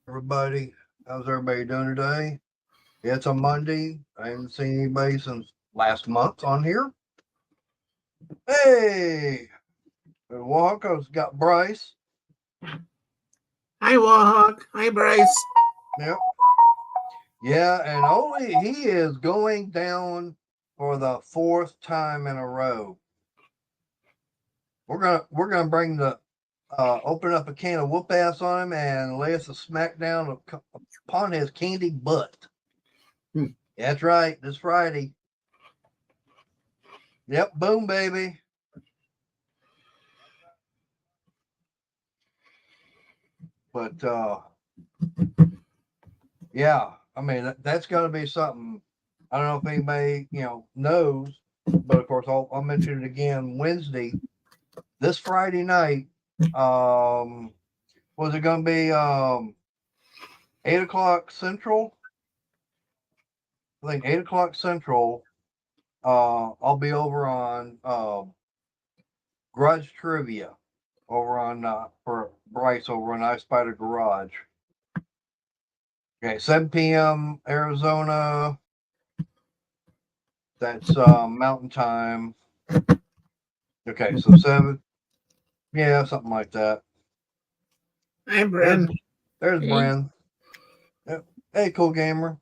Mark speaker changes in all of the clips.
Speaker 1: everybody. How's everybody doing today? It's a Monday. I haven't seen anybody since last month on here. Hey, Walker's got Bryce.
Speaker 2: Hi, Warhawk. Hi, Bryce.
Speaker 1: Yep. Yeah, and only he is going down for the fourth time in a row. We're gonna bring the open up a can of whoop ass on him and lay us a smackdown upon his candy butt. That's right. This Friday. Yep. Boom, baby. But yeah, I mean that's going to be something. I don't know if anybody knows, but of course I'll mention it again Wednesday. This Friday night, was it going to be 8 o'clock Central? I think 8 o'clock Central. I'll be over on Garage Trivia over on for Bryce over on I Spider Garage. Okay, 7 p.m. Arizona. That's Mountain Time. Okay, so 7. Yeah, something like that.
Speaker 2: Hi, Bren.
Speaker 1: There's
Speaker 3: Hey.
Speaker 1: Bren. Yep. Hey, cool gamer.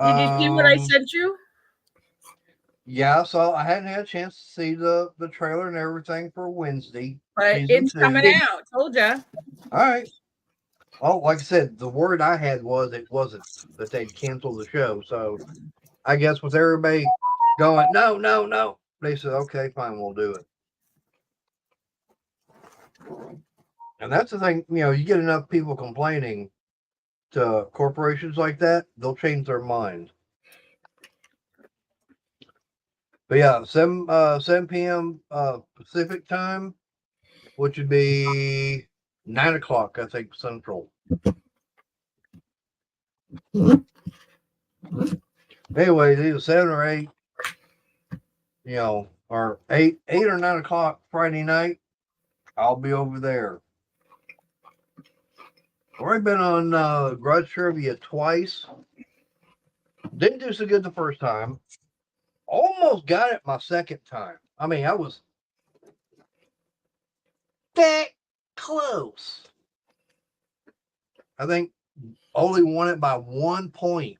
Speaker 3: Did you see what I sent you?
Speaker 1: Yeah, so I hadn't had a chance to see the trailer and everything for Wednesday.
Speaker 3: But it's coming out. Told ya.
Speaker 1: All right. Well, like I said, the word I had was it wasn't that they'd cancel the show. So I guess with everybody going, no, no, no, they said, okay, fine, we'll do it. And that's the thing, you get enough people complaining to corporations like that, they'll change their mind. But yeah, 7 p.m. Pacific time, which would be 9 o'clock, I think, Central. Anyways, either 7 or 8, or 8 or 9 o'clock Friday night, I'll be over there. Already been on Grudge Trivia twice. Didn't do so good the first time. Almost got it my second time. I mean, I was that close. I think only won it by 1 point.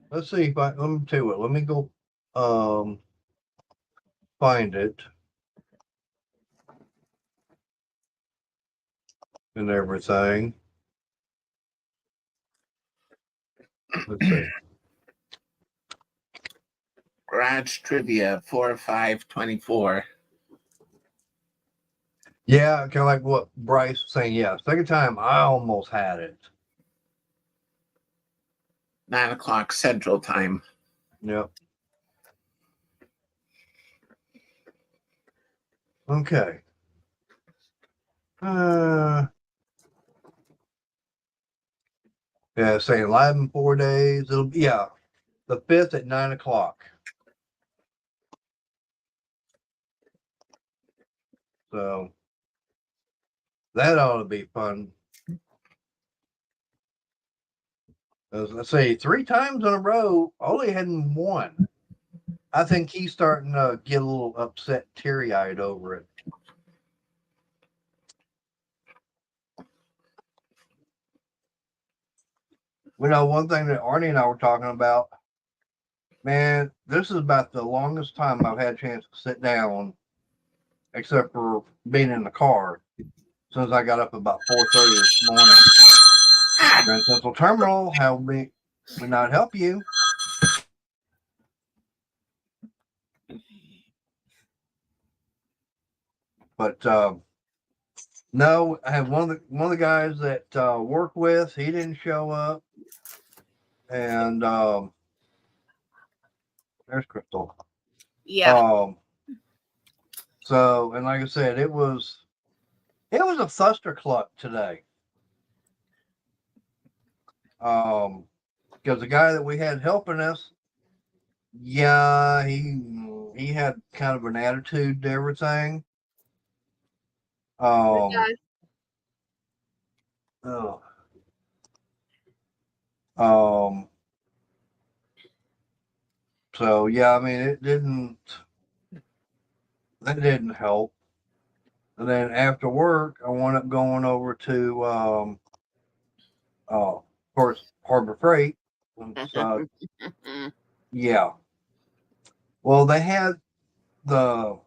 Speaker 1: Let's see if let me tell you what. Let me go find it and everything. Let's see.
Speaker 2: Garage Trivia 4524.
Speaker 1: Yeah, kind of like what Bryce was saying. Yeah, second time I almost had it.
Speaker 2: 9 o'clock Central Time.
Speaker 1: Yep. Okay. Yeah, saying live in 4 days. It'll be the 5th at 9 o'clock. So that ought to be fun. Let's say 3 times in a row, only hadn't won. I think he's starting to get a little upset, teary-eyed over it. One thing that Arnie and I were talking about, man, this is about the longest time I've had a chance to sit down, except for being in the car, since I got up about 4:30 this morning. Grand Central Terminal, how we not help you? But no, I have one of the guys that work with. He didn't show up, and there's Crystal.
Speaker 3: Yeah.
Speaker 1: So, and like I said, it was a thustercluck today. Because the guy that we had helping us, Yeah, he had kind of an attitude to everything.
Speaker 3: Guys,
Speaker 1: Oh, um, so yeah, I mean, that didn't help. And then after work, I wound up going over to, of course, Harbor Freight. So yeah, well, they had the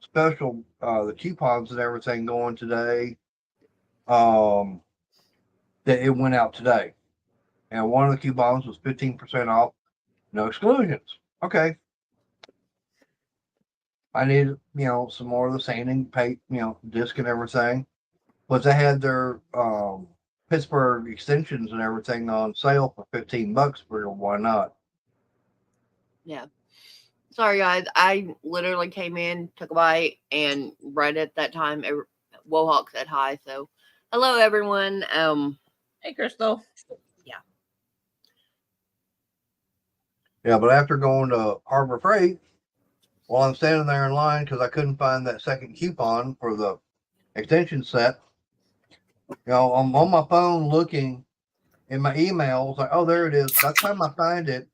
Speaker 1: special, the coupons and everything going today. Um, that it went out today, and one of the coupons was 15% off, no exclusions. Okay, I need some more of the sanding, paint, disc and everything. But they had their Pittsburgh extensions and everything on sale for $15. For why not?
Speaker 4: Yeah. Sorry, guys. I literally came in, took a bite, and right at that time, Wohawk said hi. So, hello, everyone.
Speaker 3: hey, Crystal.
Speaker 1: Yeah, but after going to Harbor Freight, while I'm standing there in line because I couldn't find that second coupon for the extension set, I'm on my phone looking in my emails, like, oh, there it is. By the time I find it,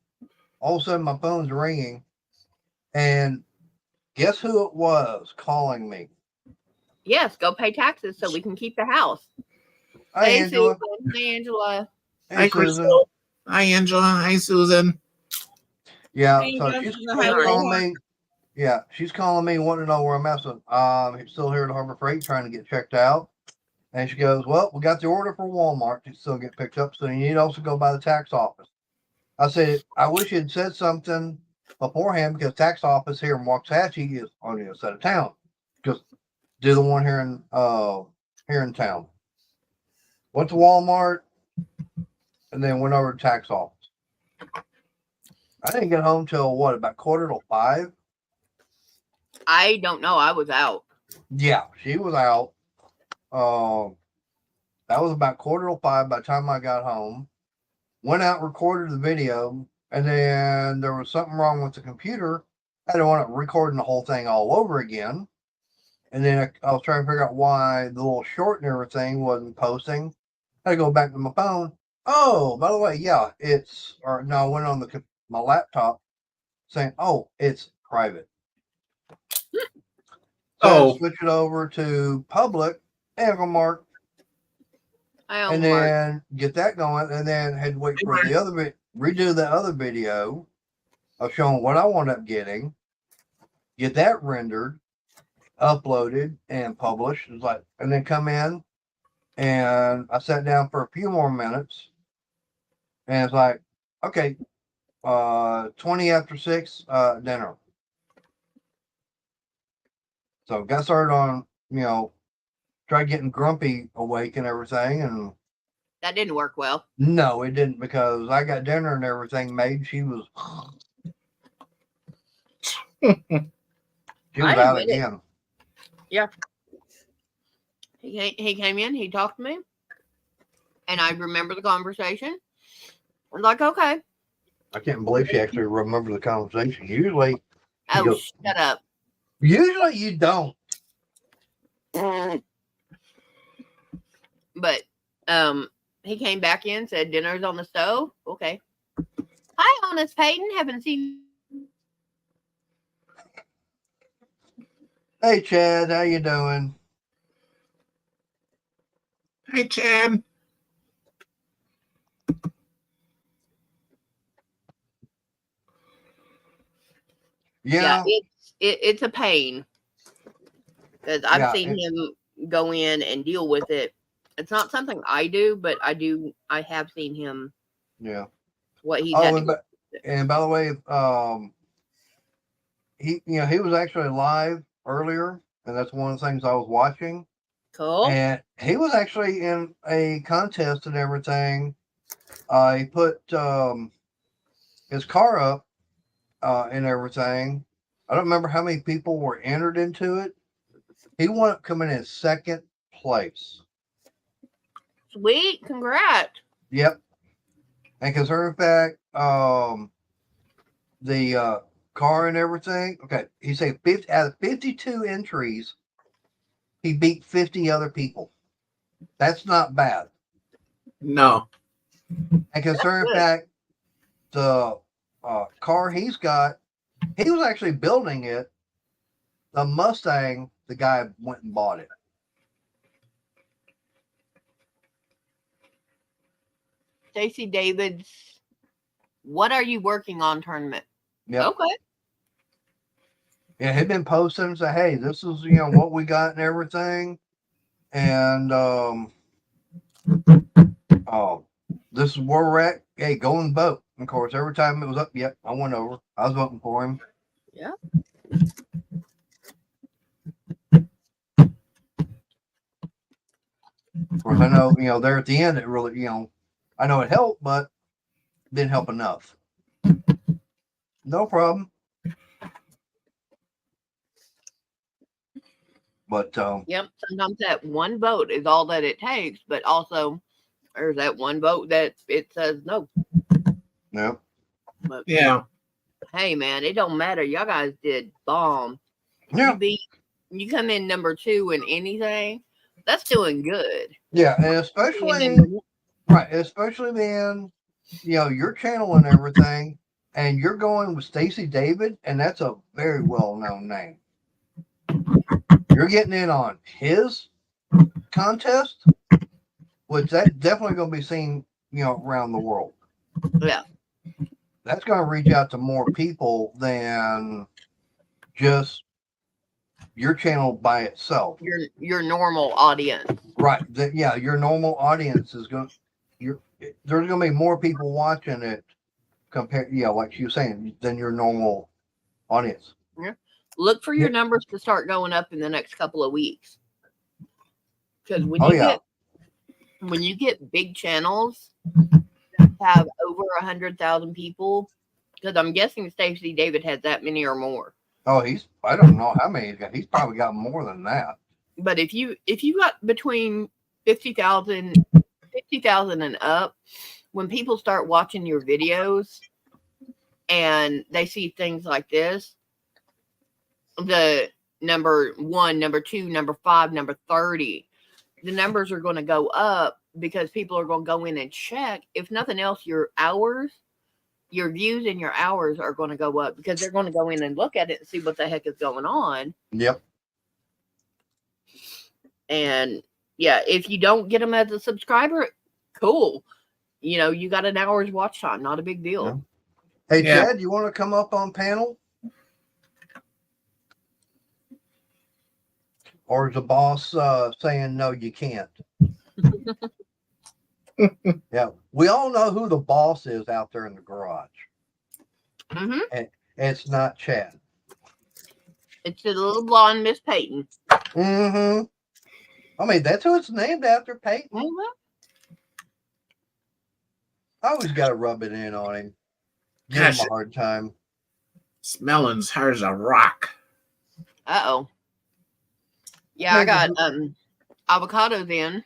Speaker 1: all of a sudden my phone's ringing, and guess who it was calling me?
Speaker 4: Yes, go pay taxes so we can keep the house.
Speaker 1: Hi,
Speaker 4: Hey,
Speaker 1: Angela.
Speaker 4: Susan. Hey, Angela.
Speaker 1: Hey,
Speaker 2: Hi,
Speaker 1: Susan.
Speaker 2: Crystal. Hi, Angela. Hi, Susan.
Speaker 1: Yeah,
Speaker 3: Hey,
Speaker 1: so
Speaker 3: Josh,
Speaker 1: she's
Speaker 3: this is the highway.
Speaker 1: calling me. Yeah, she's calling me, wanting to know where I'm at. So, still here at Harbor Freight, trying to get checked out. And she goes, "Well, we got the order for Walmart to still get picked up, so you need to also go by the tax office." I said, "I wish you'd said something beforehand because tax office here in Waxahachie is on the other side of town. Just do the one here in town." Went to Walmart and then went over to tax office. I didn't get home till what, about 4:45.
Speaker 4: I don't know. I was out.
Speaker 1: Yeah, she was out. That was about 4:45 by the time I got home. Went out, recorded the video, and then there was something wrong with the computer. I didn't want to recording the whole thing all over again. And then I was trying to figure out why the little short and everything wasn't posting. I had to go back to my phone. Oh, by the way, yeah, or no, I went on my laptop saying, oh, it's private. So I had to switch it over to public and go mark, and then get that going, and then had to wait for the other redo the other video of showing what I wound up getting, get that rendered, uploaded, and published. It's like, and then come in, and I sat down for a few more minutes, and it's like, okay, 20 after 6, dinner. So got started on, tried getting Grumpy awake and everything, and
Speaker 4: That didn't work well.
Speaker 1: no, it didn't, because I got dinner and everything made. She was out again.
Speaker 4: Yeah. He came in, he talked to me, and I remember the conversation. I was like, okay.
Speaker 1: I can't believe she actually remembered the conversation. Usually,
Speaker 4: shut up.
Speaker 1: Usually you don't.
Speaker 4: But he came back in, said dinner's on the stove. Okay. Hi, Honest Peyton. Haven't seen.
Speaker 1: Hey, Chad, how you doing?
Speaker 2: Hi, Chad.
Speaker 1: Yeah,
Speaker 4: it's a pain because I've seen him go in and deal with it. It's not something I do, but I have seen him.
Speaker 1: Yeah.
Speaker 4: What he's
Speaker 1: and by the way, he was actually live earlier, and that's one of the things I was watching.
Speaker 4: Cool.
Speaker 1: And he was actually in a contest and everything. He put his car up and everything. I don't remember how many people were entered into it. He wound up coming in second place.
Speaker 4: Sweet, congrats.
Speaker 1: Yep. And concerning fact, the car and everything. Okay, he said 50 out of 52 entries, he beat 50 other people. That's not bad.
Speaker 2: No.
Speaker 1: And considering the
Speaker 4: good.
Speaker 1: fact the car he's got, he was actually building it. The Mustang, the guy went and bought it.
Speaker 4: Stacey David's What Are You Working On tournament.
Speaker 1: Yep.
Speaker 4: Okay.
Speaker 1: Yeah, he'd been posting and say, hey, this is what we got and everything. And this is where we're at. Hey, go and vote. And of course, every time it was up, yep, I went over. I was voting for him.
Speaker 4: Yeah.
Speaker 1: Of course, I know, there at the end, it really, I know it helped, but it didn't help enough. No problem. But
Speaker 4: Yep. Sometimes that one vote is all that it takes, but also there's that one vote that it says no.
Speaker 1: yeah,
Speaker 4: But
Speaker 2: Yeah.
Speaker 4: hey, man, it don't matter. Y'all guys did bomb.
Speaker 1: yeah,
Speaker 4: You come in number 2 in anything. That's doing good.
Speaker 1: yeah, and
Speaker 4: Being
Speaker 1: especially
Speaker 4: number one-
Speaker 1: right, especially being your channel and everything, and you're going with Stacey David, and that's a very well-known name. You're getting in on his contest, which that's definitely going to be seen, around the world.
Speaker 4: Yeah.
Speaker 1: That's going to reach out to more people than just your channel by itself.
Speaker 4: Your normal audience.
Speaker 1: Right. Your normal audience is going. There's going to be more people watching it compared, like you were saying, than your normal audience.
Speaker 4: Look for your
Speaker 1: Yeah.
Speaker 4: numbers to start going up in the next couple of weeks. Because when you get big channels that have over 100,000 people, because I'm guessing Stacey David has that many or more.
Speaker 1: Oh, I don't know how many he's got. He's probably got more than that.
Speaker 4: But if you got between 50,000 and up, when people start watching your videos and they see things like this, the number 1, number 2, number 5, number 30, the numbers are going to go up because people are going to go in and check. If nothing else, your views and your hours are going to go up because they're going to go in and look at it and see what the heck is going on.
Speaker 1: Yep.
Speaker 4: And yeah, if you don't get them as a subscriber, cool. You got an hour's watch time. Not a big deal.
Speaker 1: Yeah. Hey,
Speaker 2: Yeah.
Speaker 1: Chad, you want to come up on panel? Or is the boss saying, no, you can't? Yeah. We all know who the boss is out there in the garage.
Speaker 4: Mm-hmm.
Speaker 1: And it's not Chad.
Speaker 4: It's the little blonde Miss Peyton.
Speaker 1: Mm-hmm. I mean, that's who it's named after, Peyton.
Speaker 4: Mm-hmm.
Speaker 1: I always got to rub it in on him. Give
Speaker 2: Gosh.
Speaker 1: him a hard time.
Speaker 2: Smelling's hard as a rock.
Speaker 4: Uh-oh. Yeah, I got avocados in.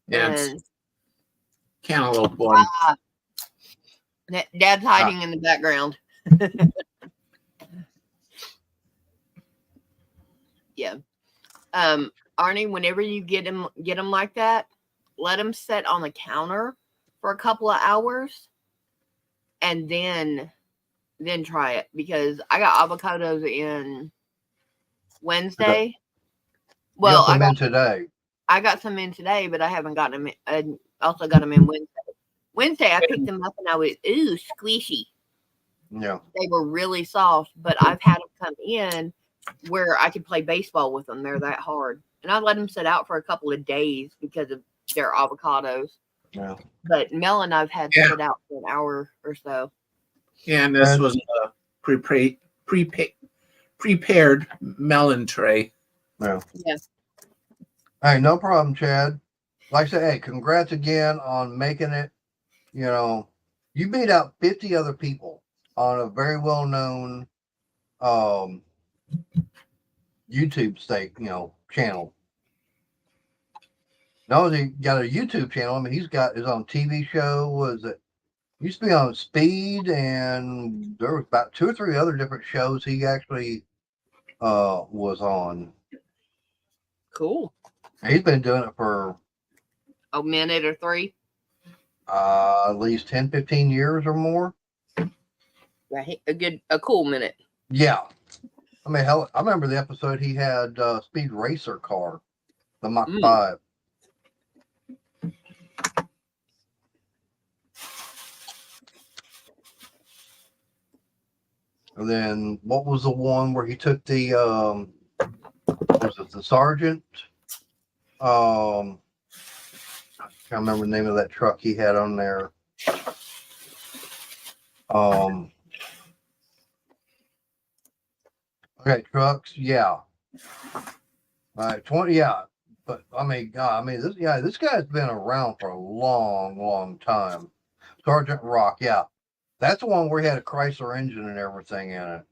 Speaker 2: Yeah, it's
Speaker 4: And
Speaker 2: cantaloupe one.
Speaker 4: Dad's hiding in the background. Yeah. Arnie, whenever you get them like that, let them sit on the counter for a couple of hours and then try it, because I got avocados in Wednesday. Well,
Speaker 1: I got today.
Speaker 4: I got some in today, but I haven't gotten them. I also got them in Wednesday. Wednesday, I picked them up and I was, squishy.
Speaker 1: Yeah.
Speaker 4: They were really soft, but I've had them come in where I could play baseball with them. They're that hard. And I let them sit out for a couple of days because of their avocados.
Speaker 1: Yeah.
Speaker 4: But melon, I've had sit out for an hour or so.
Speaker 2: Yeah, and this was a prepared melon tray.
Speaker 1: Yeah.
Speaker 4: Yes.
Speaker 1: Hey, no problem, Chad. Like I said, hey, congrats again on making it. You beat out 50 other people on a very well-known YouTube channel. Not only got a YouTube channel, I mean, he's got his own TV show. Was it Used to be on Speed, and there was about 2 or 3 other different shows he actually was on.
Speaker 4: Cool.
Speaker 1: He's been doing it for
Speaker 4: A minute or three.
Speaker 1: at least 10, 15 years or more.
Speaker 4: Right. A cool minute.
Speaker 1: Yeah. I mean, hell, I remember the episode he had Speed Racer car, the Mach 5. And then what was the one where he took the what was it, the sergeant? I can't remember the name of that truck he had on there. Okay, trucks, yeah. All right, 20, yeah. But I mean, God, this guy's been around for a long, long time. Sergeant Rock, yeah. That's the one where he had a Chrysler engine and everything in it.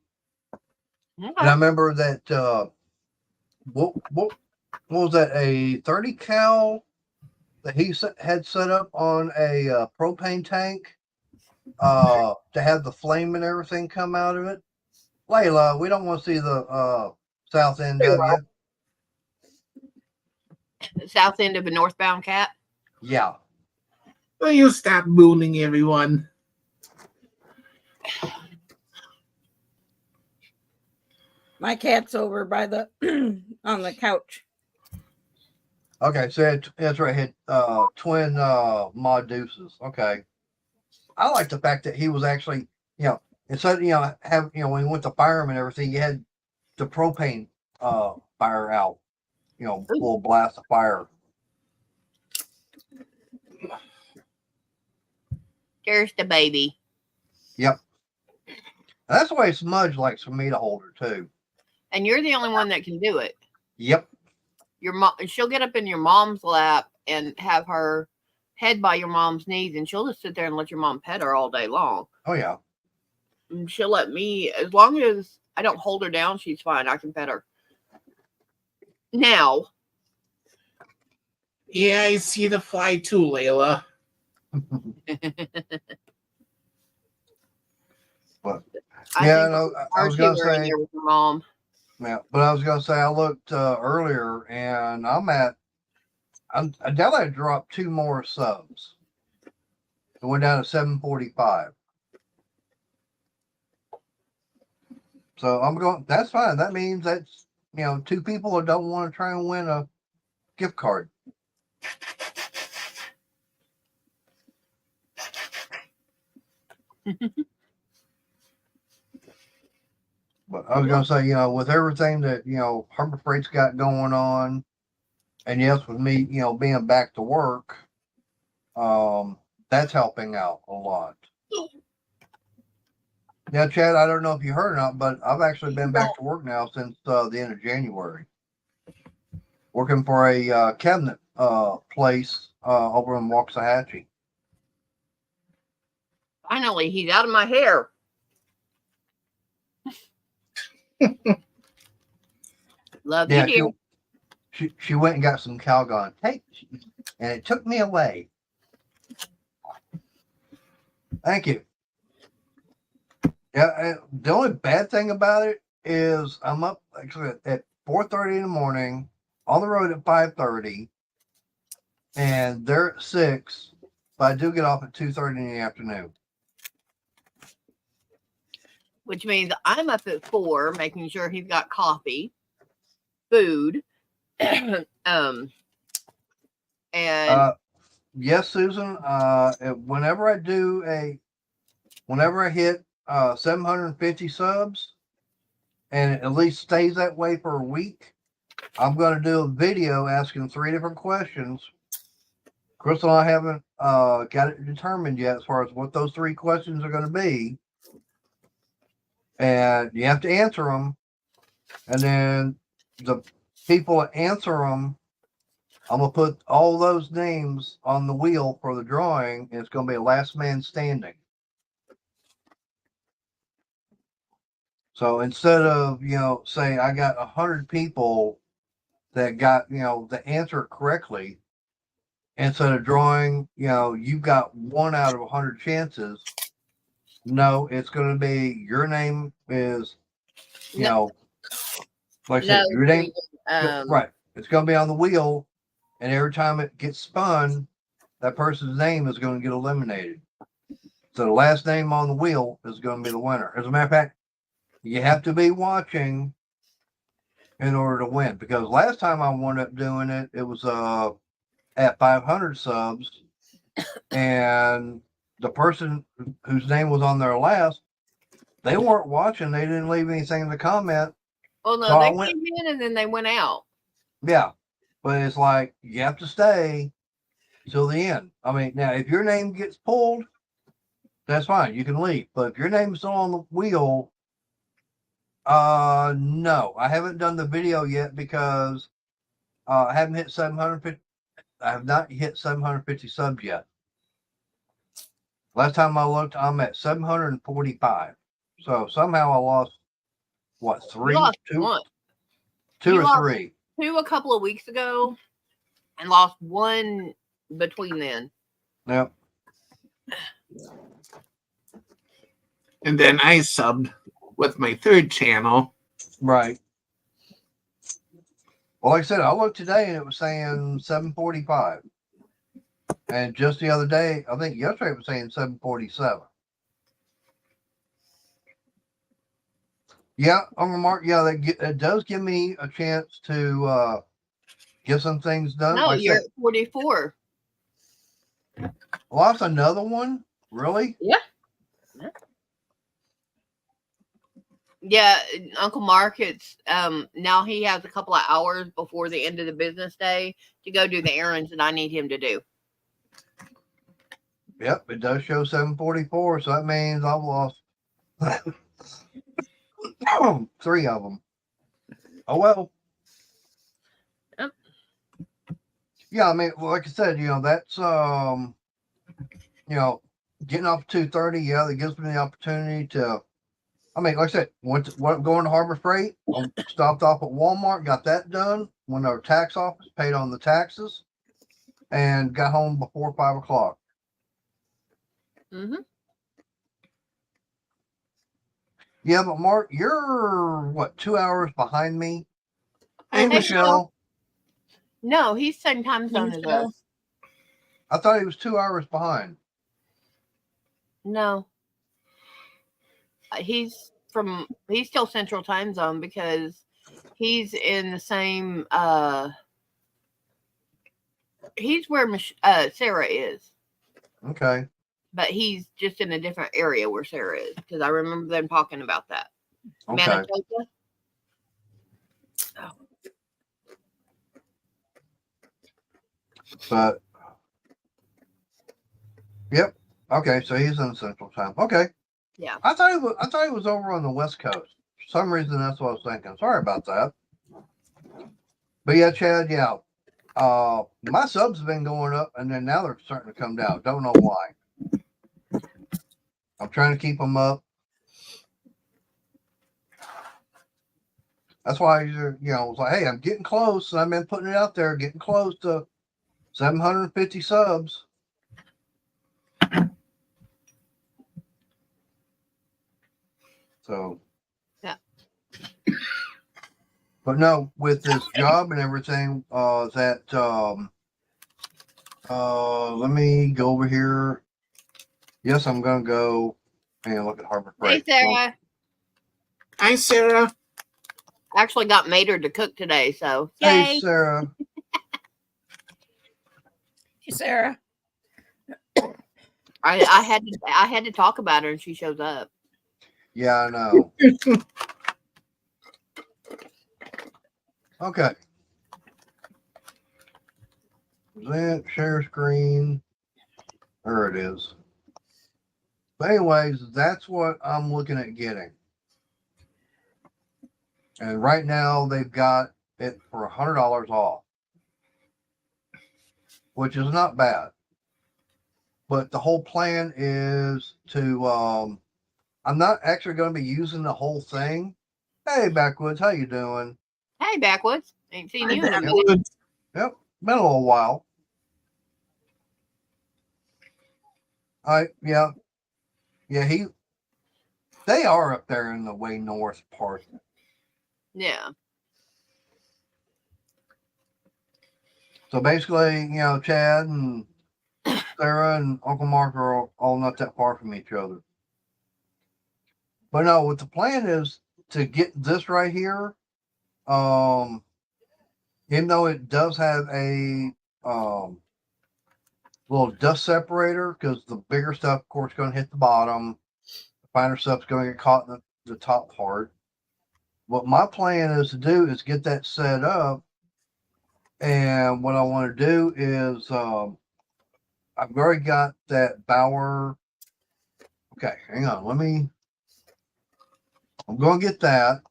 Speaker 4: Okay.
Speaker 1: And I remember that what was that, a 30 cal that he had set up on a propane tank to have the flame and everything come out of it. Layla, we don't want to see the south end of you.
Speaker 4: The south end of a northbound cat.
Speaker 1: Yeah.
Speaker 2: Will you stop mooning everyone?
Speaker 3: My cat's over by the on the couch.
Speaker 1: Okay, so that's right. Had twin mod deuces. Okay. I like the fact that he was actually, instead of, have, when he went to fire him and everything, you had the propane fire out, full blast of fire.
Speaker 4: There's the baby.
Speaker 1: Yep. And that's the way Smudge likes for me to hold her too.
Speaker 4: And you're the only one that can do it.
Speaker 1: Yep.
Speaker 4: Your mom, she'll get up in your mom's lap and have her head by your mom's knees, and she'll just sit there and let your mom pet her all day long.
Speaker 1: Oh yeah.
Speaker 4: And she'll let me, as long as I don't hold her down, she's fine. I can pet her. Now.
Speaker 2: Yeah, I see the fly too, Layla.
Speaker 1: But
Speaker 4: I
Speaker 1: yeah,
Speaker 4: think
Speaker 1: no, I was gonna
Speaker 4: in
Speaker 1: say.
Speaker 4: there with your mom.
Speaker 1: Yeah, but I was gonna say I looked earlier, and I doubt I dropped 2 more subs. It went down to 745. So I'm going. That's fine. That means that's 2 people that don't want to try and win a gift card. But I was going to say, with everything that, Harbor Freight's got going on, and yes, with me, being back to work, that's helping out a lot. Yeah, Chad, I don't know if you heard or not, but I've actually been back to work now since the end of January. Working for a cabinet place over in Waxahachie.
Speaker 4: Finally, he's out of my hair. Love you, dear.
Speaker 1: She went and got some Calgon tape, and it took me away. Thank you. Yeah, the only bad thing about it is I'm up actually at 4:30 in the morning, on the road at 5:30, and they're at 6, but I do get off at 2:30 in the afternoon.
Speaker 4: Which means I'm up at 4, making sure he's got coffee, food, and
Speaker 1: yes, Susan. Whenever I hit 750 subs, and it at least stays that way for a week, I'm going to do a video asking 3 different questions. Crystal and I haven't got it determined yet as far as what those 3 questions are going to be. And you have to answer them. And then the people that answer them, I'm going to put all those names on the wheel for the drawing, and it's going to be a last man standing. So instead of, say I got 100 people that got, the answer correctly, instead of drawing, you've got 1 out of 100 chances. No, it's going to be your name is, like I said, your name, right. It's going to be on the wheel, and every time it gets spun, that person's name is going to get eliminated. So the last name on the wheel is going to be the winner. As a matter of fact, you have to be watching in order to win. Because last time I wound up doing it, it was at 500 subs, and the person whose name was on there last, they weren't watching. They didn't leave anything in the comment.
Speaker 4: Oh no,
Speaker 1: So
Speaker 4: they came in and then they went out.
Speaker 1: Yeah, but it's like you have to stay till the end. I mean, now if your name gets pulled, that's fine. You can leave. But if your name's still on the wheel, no, I haven't done the video yet because I haven't hit 750. I have not hit 750 subs yet. Last time I looked, I'm at 745. So somehow I lost what, three?
Speaker 4: You lost
Speaker 1: two,
Speaker 4: one.
Speaker 1: two
Speaker 4: You
Speaker 1: or
Speaker 4: lost
Speaker 1: three.
Speaker 4: Two a couple of weeks ago, and lost one between then.
Speaker 1: Yep.
Speaker 2: And then I subbed with my third channel.
Speaker 1: Right. Well, like I said, I looked today and it was saying 745. And just the other day, I think yesterday it was saying 747. Yeah, Uncle Mark, yeah, it does give me a chance to get some things done.
Speaker 4: No,
Speaker 1: like
Speaker 4: you're at 44.
Speaker 1: Lost another one? Really?
Speaker 4: Yeah, Uncle Mark, it's now he has a couple of hours before the end of the business day to go do the errands that I need him to do.
Speaker 1: Yep, it does show 744, so that means I've lost 3 of them. Oh well.
Speaker 4: Yep.
Speaker 1: Yeah, I mean, like I said, that's getting off 2:30. Yeah, that gives me the opportunity to. I mean, like I said, went going to Harbor Freight, stopped off at Walmart, got that done. Went to our tax office, paid on the taxes, and got home before 5 o'clock.
Speaker 4: Mm-hmm.
Speaker 1: Yeah, but Mark, you're what, 2 hours behind me? Hey,
Speaker 2: Hey,
Speaker 1: Michelle.
Speaker 4: No, he's same time zone as us.
Speaker 1: I thought he was 2 hours behind.
Speaker 4: No. He's still Central Time Zone because he's in the same he's where Sarah is.
Speaker 1: Okay.
Speaker 4: But he's just in a different area where Sarah is because I remember them talking about that.
Speaker 1: Okay.
Speaker 4: Manitoba. Oh.
Speaker 1: But yep. Okay, so he's in Central Time. Okay.
Speaker 4: Yeah.
Speaker 1: I thought he was over on the West Coast. For some reason, that's what I was thinking. Sorry about that. But yeah, Chad, yeah. My subs have been going up, and then now they're starting to come down. Don't know why. I'm trying to keep them up. That's why I was like, hey, I'm getting close, and I've been putting it out there, getting close to 750 subs. So,
Speaker 4: yeah.
Speaker 1: But no, with this job and everything, let me go over here. Yes, I'm gonna go and look at Harbor Freight.
Speaker 4: Hey, Sarah.
Speaker 2: Hi, Sarah.
Speaker 4: I actually got Mater to cook today, so
Speaker 1: Hey,
Speaker 4: yay.
Speaker 1: Sarah.
Speaker 3: Hey, Sarah.
Speaker 4: I had to talk about her, and she shows up.
Speaker 1: Yeah, I know. Okay. Present, share screen. There it is. But anyways, that's what I'm looking at getting. And right now they've got it for $100 off, which is not bad. But the whole plan is to, I'm not actually going to be using the whole thing. Hey, Backwoods, how you doing?
Speaker 4: Hey, Backwoods. Ain't seen
Speaker 2: Hi,
Speaker 4: you in a minute.
Speaker 2: Backwoods.
Speaker 1: Yep, been a little while. Yeah. They are up there in the way north part.
Speaker 4: Yeah.
Speaker 1: So basically, Chad and Sarah and Uncle Mark are all not that far from each other. But no, what the plan is to get this right here, even though it does have a little dust separator, because the bigger stuff, of course, is going to hit the bottom. The finer stuff's going to get caught in the top part. What my plan is to do is get that set up. And what I want to do is I've already got that Bauer. Okay, hang on. I'm going to get that.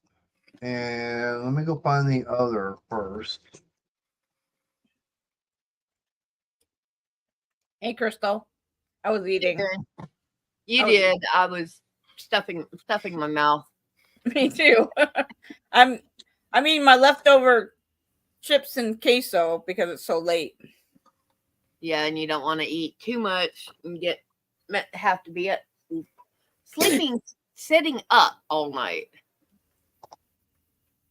Speaker 1: And let me go find the other first.
Speaker 3: Hey, Crystal. I was eating.
Speaker 4: You
Speaker 3: Oh.
Speaker 4: did. I was stuffing my mouth.
Speaker 3: Me too. I'm eating my leftover chips and queso because it's so late.
Speaker 4: Yeah, and you don't want to eat too much and have to be sleeping, sitting up all night.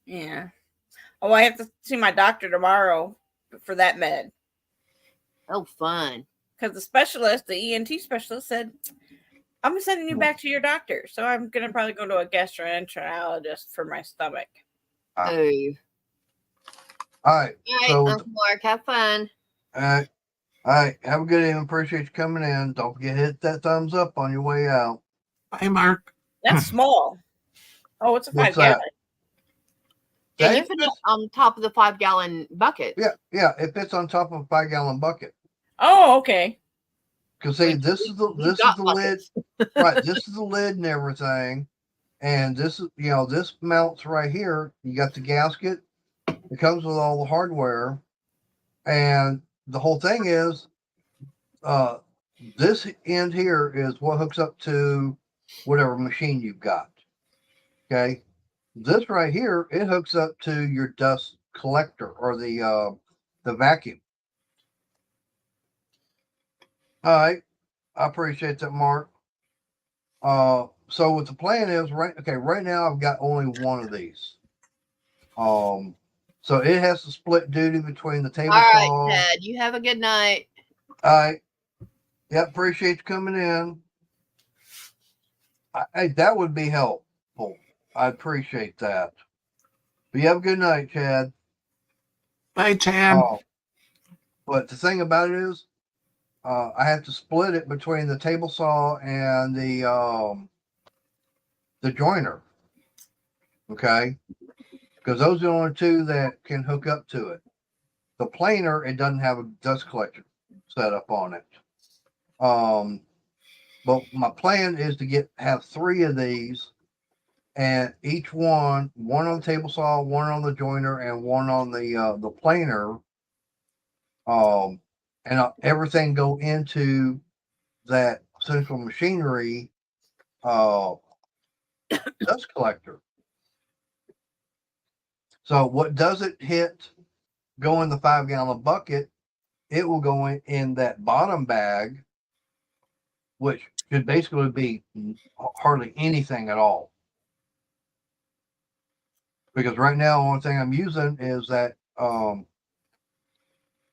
Speaker 3: Yeah. Oh, I have to see my doctor tomorrow for that med.
Speaker 4: Oh, fun.
Speaker 3: Because the ENT specialist said, I'm sending you back to your doctor. So I'm going to probably go to a gastroenterologist for my stomach.
Speaker 4: Oh.
Speaker 1: All right.
Speaker 4: All right,
Speaker 1: So,
Speaker 4: Uncle Mark, have fun.
Speaker 1: all right. Have a good evening. Appreciate you coming in. Don't forget to hit that thumbs up on your way out.
Speaker 2: Bye, Mark.
Speaker 3: That's small. Oh, it's a
Speaker 1: What's
Speaker 3: 5 gallon.
Speaker 4: Yeah, you
Speaker 1: That-
Speaker 4: put it on top of the 5-gallon bucket.
Speaker 1: Yeah. It fits on top of a 5-gallon bucket.
Speaker 3: Oh, okay.
Speaker 1: Because see,
Speaker 4: Which
Speaker 1: this is the
Speaker 4: We've got
Speaker 1: lid.
Speaker 4: buckets.
Speaker 1: Right. This is the lid and everything. And this is, this mounts right here. You got the gasket. It comes with all the hardware. And the whole thing is, this end here is what hooks up to whatever machine you've got. Okay. This right here, it hooks up to your dust collector or the vacuum. All right. I appreciate that, Mark. So what the plan is, right now I've got only one of these. So it has to split duty between the table
Speaker 4: All right,
Speaker 1: saw.
Speaker 4: Ted. You have a good night.
Speaker 1: All right. Yeah, appreciate you coming in. That would be helpful. I appreciate that. But you have a good night, Chad.
Speaker 2: Bye, Chad.
Speaker 1: But the thing about it is, I have to split it between the table saw and the joiner. Okay, because those are the only two that can hook up to it. The planer, it doesn't have a dust collector set up on it. But my plan is to have 3 of these, and each one on the table saw, one on the joiner, and one on the planer. And everything go into that central machinery dust collector. So what doesn't go in the 5-gallon bucket, it will go in that bottom bag, which should basically be hardly anything at all. Because right now, the only thing I'm using is that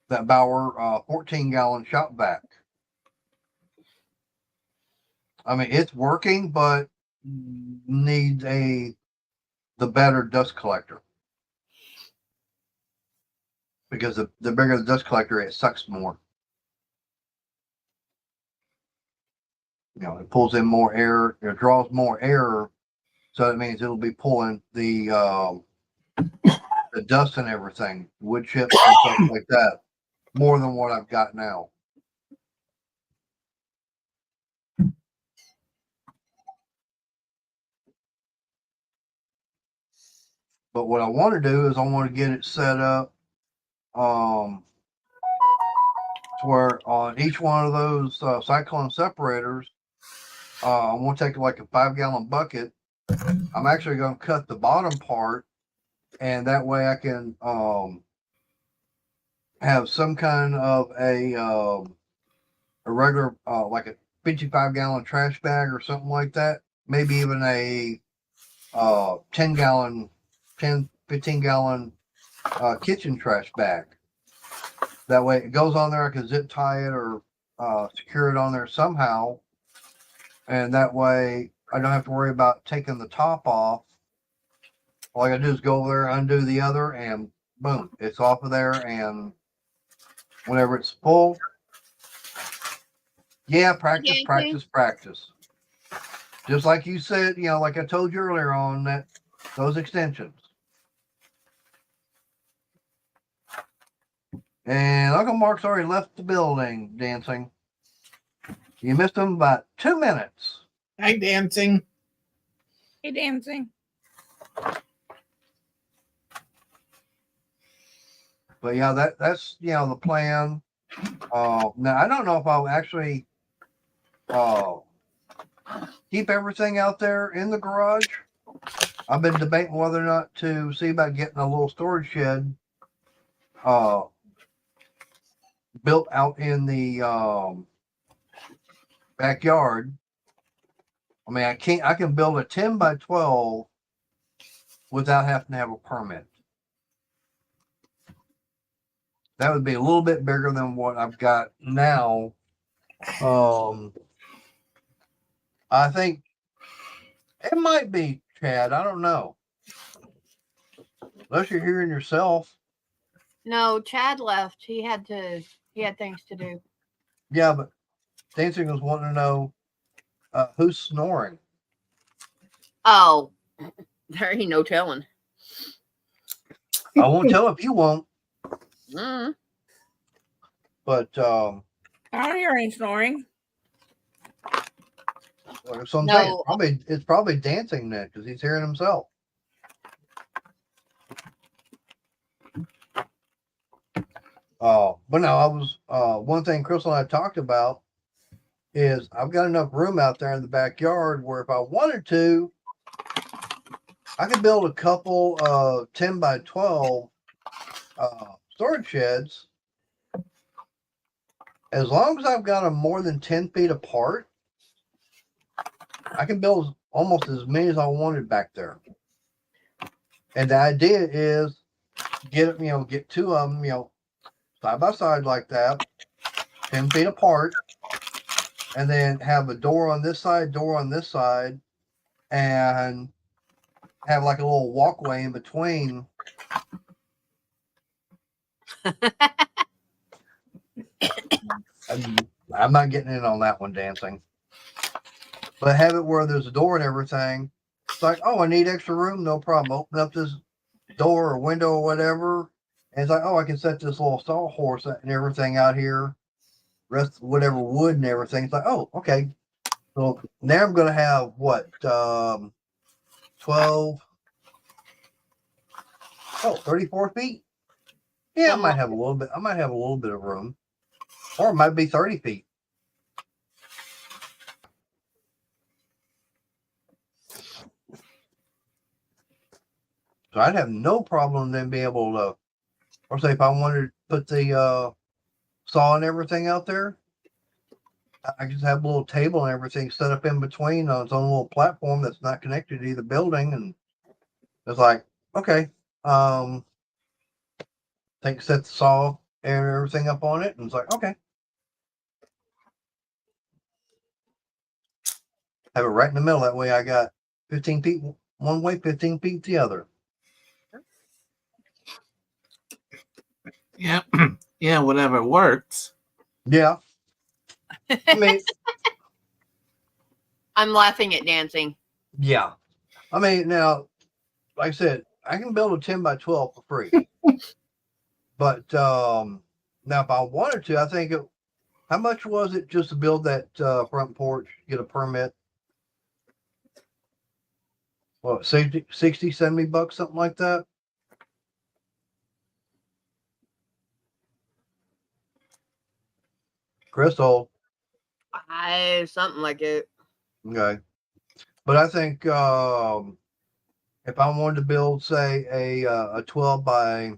Speaker 1: Bauer 14-gallon shop vac. I mean, it's working, but needs the better dust collector. Because the bigger the dust collector, it sucks more. It pulls in more air, it draws more air, so that means it'll be pulling the dust and everything, wood chips and stuff like that, more than what I've got now. But what I want to do is I want to get it set up to where on each one of those cyclone separators, I'm going to take like a 5-gallon bucket. I'm actually going to cut the bottom part, and that way I can have some kind of a regular like 55-gallon trash bag or something like that. Maybe even a 15 gallon kitchen trash bag. That way it goes on there. I can zip tie it or secure it on there somehow. And that way I don't have to worry about taking the top off. All I gotta do is go over there, undo the other, and boom, it's off of there. And whenever it's full, yeah, practice, practice. Just like you said, like I told you earlier on those extensions. And Uncle Mark's already left the building, Dancing. You missed him about 2 minutes.
Speaker 2: Hi, Dancing.
Speaker 3: Hey, Dancing.
Speaker 1: But yeah, that's the plan. Now I don't know if I'll actually keep everything out there in the garage. I've been debating whether or not to see about getting a little storage shed built out in the backyard. I mean, I can build a 10 by 12 without having to have a permit. That would be a little bit bigger than what I've got now. I think it might be, Chad. I don't know. Unless you're hearing yourself.
Speaker 4: No, Chad left. He had things to do.
Speaker 1: Yeah, but Dancing was wanting to know who's snoring.
Speaker 4: Oh, there ain't no telling.
Speaker 1: I won't tell if you won't.
Speaker 4: Mm.
Speaker 1: But
Speaker 3: I don't hear any snoring.
Speaker 1: so I'm
Speaker 4: No.
Speaker 1: saying, it's probably Dancing then because he's hearing himself. But no, I was one thing Crystal and I talked about is I've got enough room out there in the backyard where if I wanted to, I could build a couple of 10 by 12 storage sheds. As long as I've got them more than 10 feet apart, I can build almost as many as I wanted back there. And the idea is get two of them, side by side like that, 10 feet apart, and then have a door on this side, and have like a little walkway in between. I'm not getting in on that one, Dancing. But have it where there's a door and everything. It's like, oh, I need extra room, no problem. Open up this door or window or whatever. And it's like, oh, I can set this little sawhorse and everything out here. Rest whatever wood and everything. It's like, oh, okay. So now I'm gonna have what 34 feet. Yeah, I might have a little bit. I might have a little bit of room. Or it might be 30 feet. So I'd have no problem then being able to, or say if I wanted to put the saw and everything out there, I just have a little table and everything set up in between on its own little platform that's not connected to either building. And it's like, okay, set the saw and everything up on it. And it's like, okay. Have it right in the middle. That way I got 15 feet one way, 15 feet the other.
Speaker 2: Yeah. Yeah, whatever works.
Speaker 1: Yeah. I mean,
Speaker 4: I'm laughing at Dancing.
Speaker 1: yeah. I mean, now, like I said, I can build a 10 by 12 for free. But now if I wanted to, I think how much was it just to build that front porch, get a permit? What, 60, 70 bucks, something like that? Crystal.
Speaker 4: Something like it.
Speaker 1: Okay. But I think if I wanted to build, say, a 12 by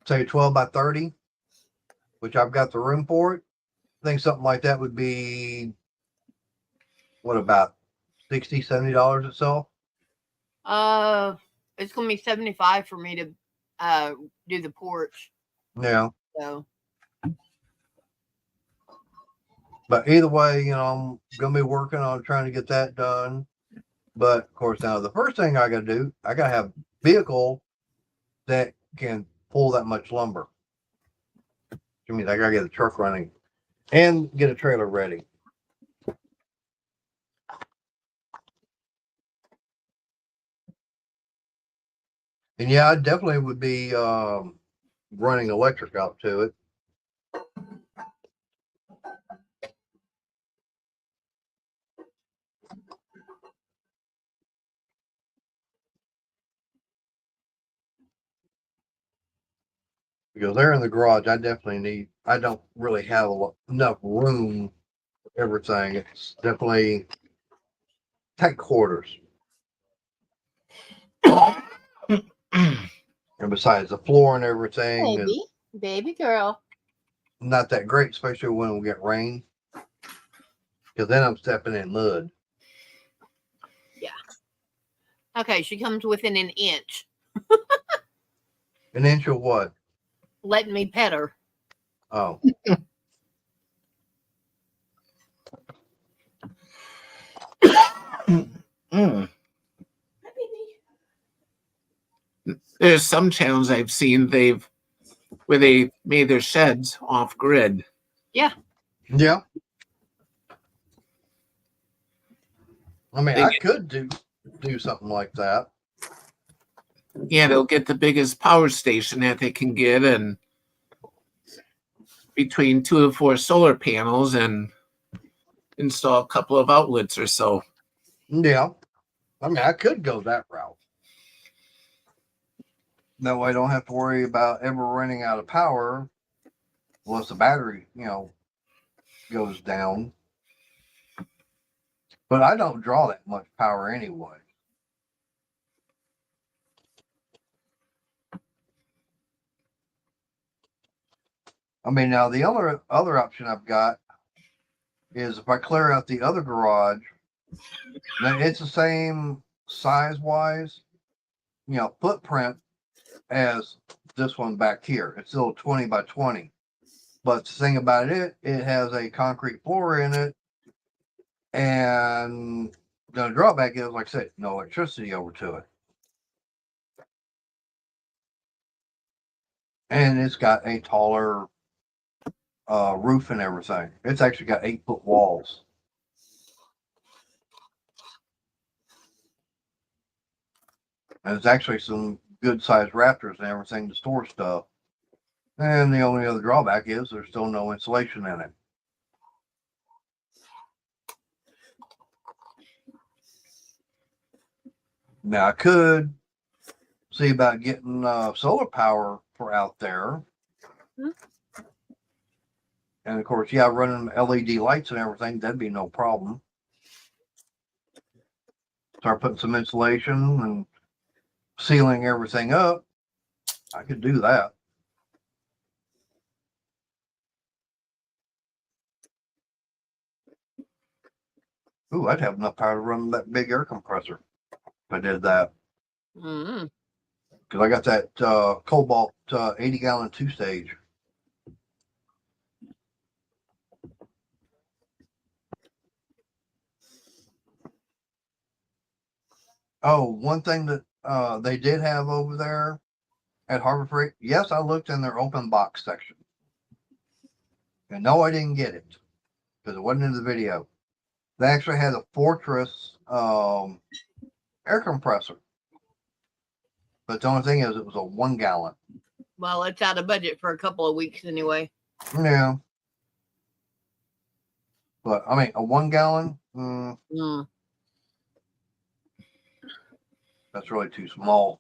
Speaker 1: say 12 by 30 which I've got the room for it. I think something like that would be, what, about $60, $70 itself?
Speaker 4: It's gonna be 75 for me to do the porch.
Speaker 1: Yeah.
Speaker 4: So
Speaker 1: But either way, you know, I'm going to be working on trying to get that done. But of course, now the first thing I got to do, I got to have a vehicle that can pull that much lumber. Which means I got to get the truck running and get a trailer ready. And yeah, I definitely would be running electric out to it. Because there in the garage, I don't really have enough room for everything. It's definitely tight quarters. And besides, the floor and everything is
Speaker 4: baby girl.
Speaker 1: not that great, especially when we get rain. Because then I'm stepping in mud.
Speaker 4: Okay, she comes within an inch.
Speaker 1: An inch of what?
Speaker 4: Letting me pet her.
Speaker 1: Oh.
Speaker 2: There's some channels I've seen where they made their sheds off grid.
Speaker 1: Yeah. I mean, I could do something like that.
Speaker 2: Yeah, they'll get the biggest power station that they can get, and between 2 to 4 solar panels, and install a couple of outlets or so.
Speaker 1: Yeah. I mean, I could go that route. That way I don't have to worry about ever running out of power unless the battery, you know, goes down. But I don't draw that much power anyway. I mean, now the other option I've got is if I clear out the other garage, then it's the same size wise, you know, footprint as this one back here. It's still 20 by 20. But the thing about it has a concrete floor in it. And the drawback is, like I said, no electricity over to it. And it's got a taller roof and everything. It's actually got 8-foot walls. And it's actually some good sized rafters and everything to store stuff. And the only other drawback is there's still no insulation in it. Now I could see about getting solar power for out there. And of course, yeah, running LED lights and everything, that'd be no problem. Start putting some insulation and sealing everything up. I could do that. Ooh, I'd have enough power to run that big air compressor if I did that.
Speaker 4: Mm-hmm.
Speaker 1: Because I got that Cobalt 80-gallon 2-stage. Oh, one thing that they did have over there at Harbor Freight, yes, I looked in their open box section. And no, I didn't get it because it wasn't in the video. They actually had a Fortress air compressor. But the only thing is it was a 1-gallon.
Speaker 4: Well, it's out of budget for a couple of weeks anyway.
Speaker 1: Yeah. But I mean, a 1-gallon, that's really too small.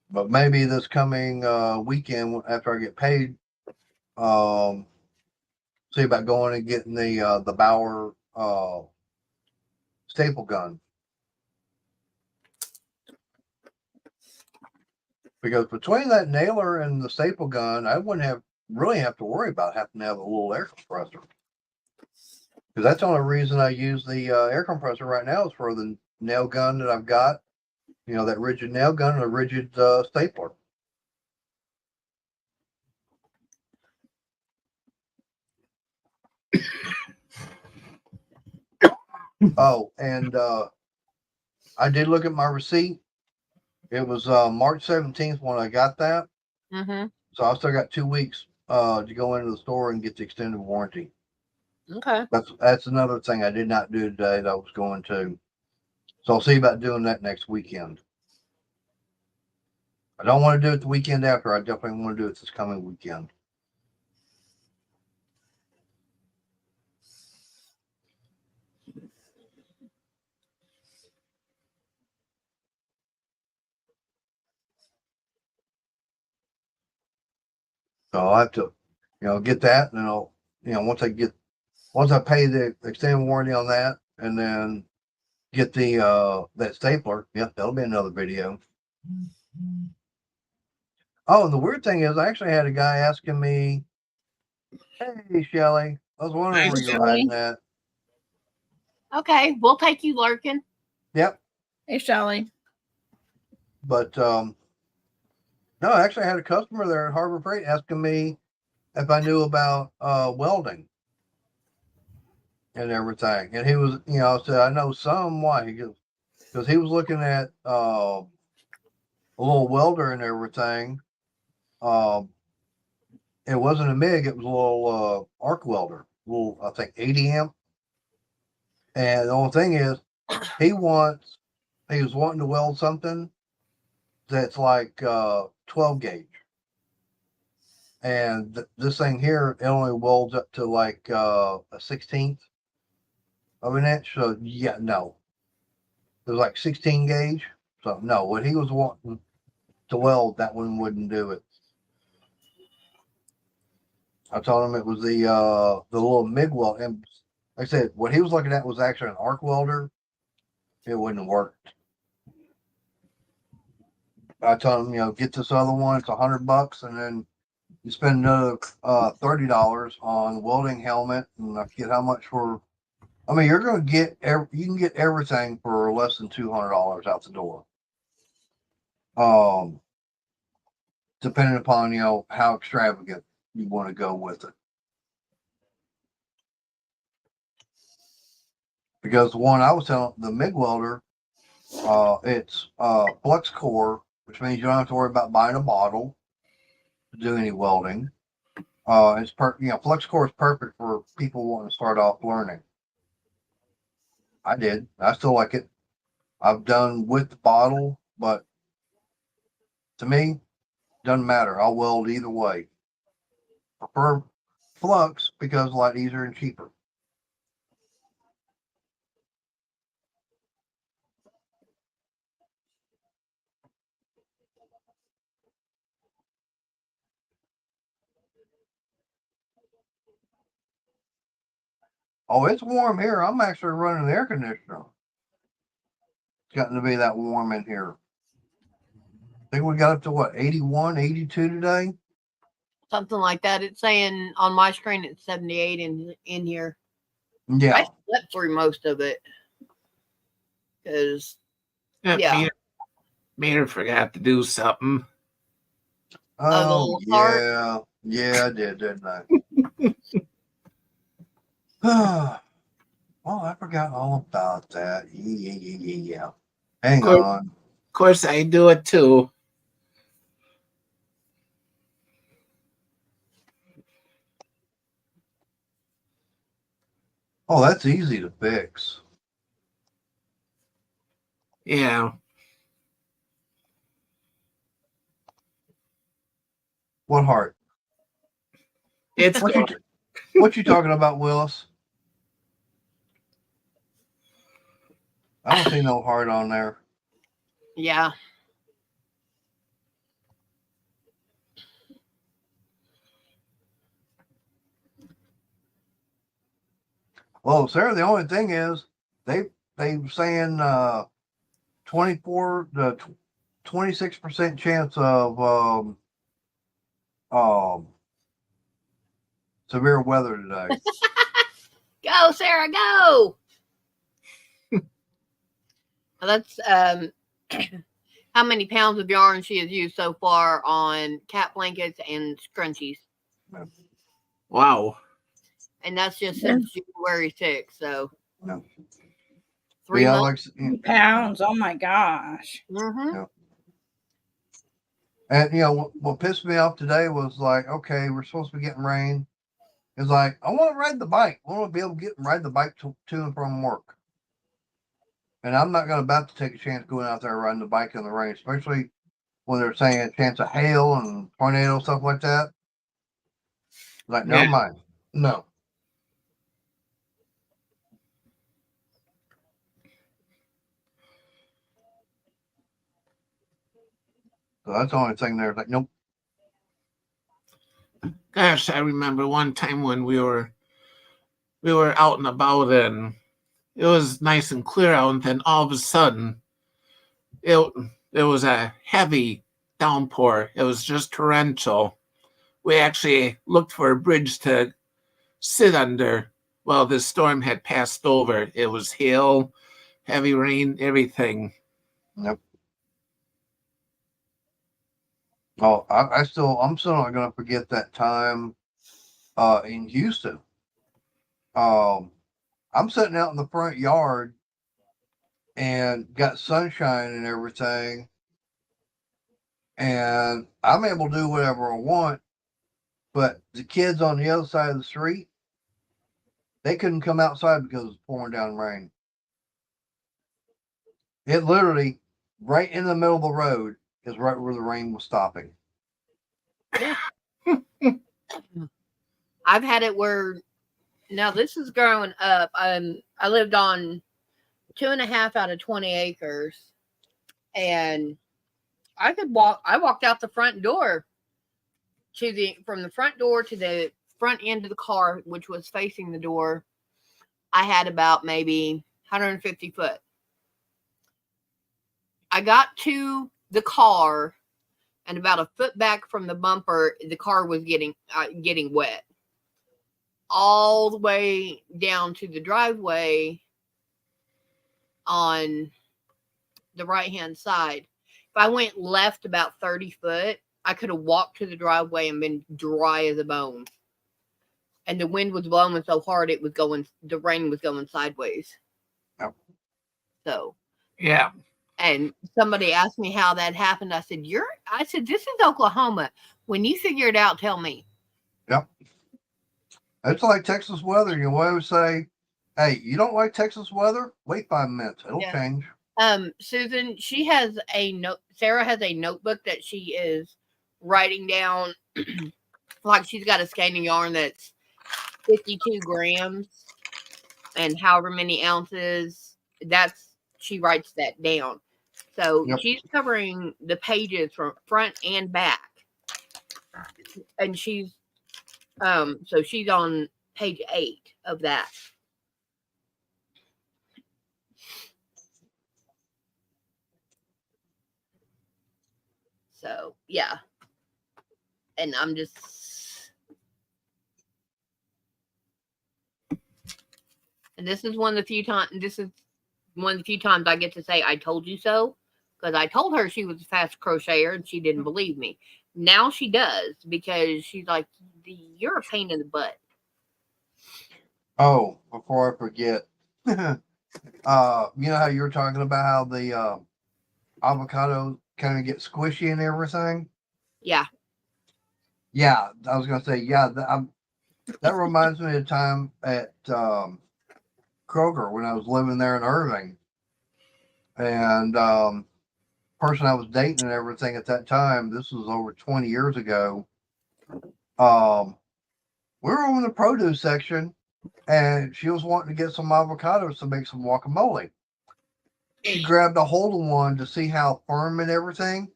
Speaker 1: But maybe this coming weekend after I get paid, see about going and getting the Bauer staple gun. Because between that nailer and the staple gun, I wouldn't really have to worry about having to have a little air compressor. Because that's the only reason I use the air compressor right now is for the nail gun that I've got. You know, that rigid nail gun and a rigid stapler. Oh, and I did look at my receipt. It was March 17th when I got that.
Speaker 4: Mm-hmm.
Speaker 1: So I still got 2 weeks to go into the store and get the extended warranty.
Speaker 4: Okay.
Speaker 1: That's another thing I did not do today that I was going to. So I'll see about doing that next weekend. I don't want to do it the weekend after. I definitely want to do it this coming weekend. So I'll have to, get that, and then I'll, once I pay the extended warranty on that, and then get the that stapler. Yep, that'll be another video. Oh, and the weird thing is, I actually had a guy asking me, "Hey, Shelly, I was wondering
Speaker 2: Hey,
Speaker 1: where you're
Speaker 4: Shelly.
Speaker 1: hiding at."
Speaker 4: Okay, we'll take you lurking.
Speaker 1: Yep,
Speaker 3: Hey, Shelly.
Speaker 1: but no, I actually had a customer there at Harbor Freight asking me if I knew about welding and everything, and he was, I said I know some. Why? He goes, because he was looking at a little welder and everything. It wasn't a MIG, it was a little arc welder, little, I think 80 amp. And the only thing is, he was wanting to weld something that's like 12 gauge. And this thing here, it only welds up to like a 16th of an inch. So yeah, no, it was like 16 gauge. So no, what he was wanting to weld, that one wouldn't do it. I told him it was the little MIG weld, and like I said, what he was looking at was actually an arc welder. It wouldn't have worked. I told him, get this other one. It's $100, and then you spend another $30 on welding helmet, and I forget how much for. I mean, you're going to get you can get everything for less than $200 out the door. Depending upon how extravagant you want to go with it. Because the one I was telling, the MIG welder, it's flux core, which means you don't have to worry about buying a bottle to do any welding. Flux core is perfect for people wanting to start off learning. I did. I still like it. I've done with the bottle, but to me, doesn't matter. I'll weld either way. Prefer flux because it's a lot easier and cheaper. Oh, it's warm here. I'm actually running the air conditioner. It's gotten to be that warm in here. I think we got up to what, 81, 82 today?
Speaker 4: Something like that. It's saying on my screen it's 78 in here.
Speaker 1: Yeah.
Speaker 4: I slept through most of it because yeah.
Speaker 2: Maynard forgot to do something.
Speaker 1: Oh,
Speaker 4: little heart.
Speaker 1: yeah. Yeah, I did, didn't I? Oh, I forgot all about that. Yeah. Hang on.
Speaker 2: Of course, I do it too.
Speaker 1: Oh, that's easy to fix.
Speaker 2: Yeah.
Speaker 1: What heart?
Speaker 2: It's
Speaker 1: What you talking about, Willis? I don't see no heart on there.
Speaker 4: Yeah.
Speaker 1: Well, Sarah, the only thing is they saying 24 to 26% chance of severe weather today.
Speaker 4: Go, Sarah, go. That's how many pounds of yarn she has used so far on cat blankets and scrunchies.
Speaker 2: Wow.
Speaker 4: And that's just since January 6th. So
Speaker 1: Yeah.
Speaker 4: 3
Speaker 1: Yeah,
Speaker 4: months.
Speaker 3: Pounds. Oh my gosh.
Speaker 4: Mm-hmm.
Speaker 1: Yeah. And what pissed me off today was like, okay, we're supposed to be getting rain. It's like, I want to ride the bike. I want to be able to ride the bike to and from work. And I'm not about to take a chance going out there riding the bike in the rain, especially when they're saying a chance of hail and tornado, stuff like that. Like, never
Speaker 2: Yeah.
Speaker 1: mind. No. So that's the only thing there. Like, nope.
Speaker 2: Gosh, I remember one time when we were out and about and it was nice and clear out, and then all of a sudden it was a heavy downpour. It was just torrential. We actually looked for a bridge to sit under. Well, the storm had passed over. It was hail, heavy rain, everything.
Speaker 1: Yep. Oh, I'm still not gonna forget that time in Houston. I'm sitting out in the front yard and got sunshine and everything, and I'm able to do whatever I want, but the kids on the other side of the street, they couldn't come outside because it was pouring down rain. It literally, right in the middle of the road, is right where the rain was stopping.
Speaker 4: I've had it where now this is growing up. I lived on 2.5 out of 20 acres, and I walked out the front door from the front door to the front end of the car, which was facing the door. I had about maybe 150 foot. I got to the car, and about a foot back from the bumper, the car was getting wet. All the way down to the driveway on the right-hand side. If I went left about 30 foot, I could have walked to the driveway and been dry as a bone. And the wind was blowing so hard, the rain was going sideways.
Speaker 1: Yep.
Speaker 4: So,
Speaker 2: Yeah.
Speaker 4: and somebody asked me how that happened. I said, this is Oklahoma. When you figure it out, tell me.
Speaker 1: Yep. It's like Texas weather. You always say, hey, you don't like Texas weather? Wait 5 minutes. It'll change.
Speaker 4: Susan, Sarah has a notebook that she is writing down, like she's got a skein of yarn that's 52 grams and however many ounces. She writes that down. So she's covering the pages from front and back. And she's on page 8 of that. So yeah. And I'm just this is one of the few times I get to say I told you so, because I told her she was a fast crocheter and she didn't believe me. Now she does, because she's like, you're a pain in the butt.
Speaker 1: Oh, before I forget, you know how you were talking about how the avocado kind of get squishy and everything?
Speaker 4: Yeah.
Speaker 1: Yeah, I was gonna say, yeah, that reminds me of the time at Kroger when I was living there in Irving, and person I was dating and everything at that time, this was over 20 years ago. We were over in the produce section, and she was wanting to get some avocados to make some guacamole. She grabbed a hold of one to see how firm and everything,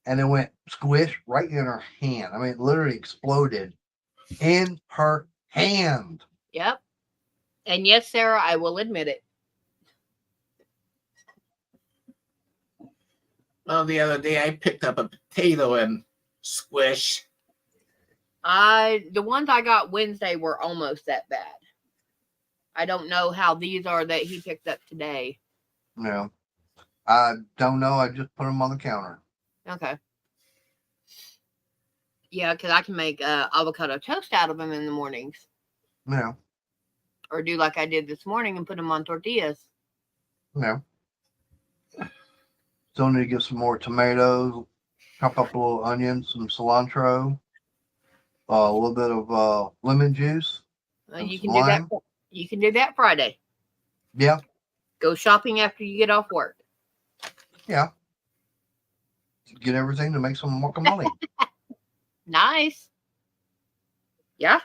Speaker 1: and it went squish right in her hand. I mean, it literally exploded in her hand.
Speaker 4: Yep. And yes, Sarah, I will admit it.
Speaker 2: Well, the other day I picked up a potato and squish.
Speaker 4: The ones I got Wednesday were almost that bad. I don't know how these are that he picked up today.
Speaker 1: Yeah. I don't know. I just put them on the counter.
Speaker 4: Okay. Yeah, because I can make avocado toast out of them in the mornings,
Speaker 1: Yeah.
Speaker 4: or do like I did this morning and put them on tortillas.
Speaker 1: Yeah. Still need to get some more tomatoes, chop up a little onions, some cilantro, a little bit of lemon juice. And
Speaker 4: You
Speaker 1: some
Speaker 4: can do that.
Speaker 1: lime.
Speaker 4: You can do that Friday.
Speaker 1: Yeah.
Speaker 4: Go shopping after you get off work.
Speaker 1: Yeah. Get everything to make some guacamole.
Speaker 4: Nice. Yeah.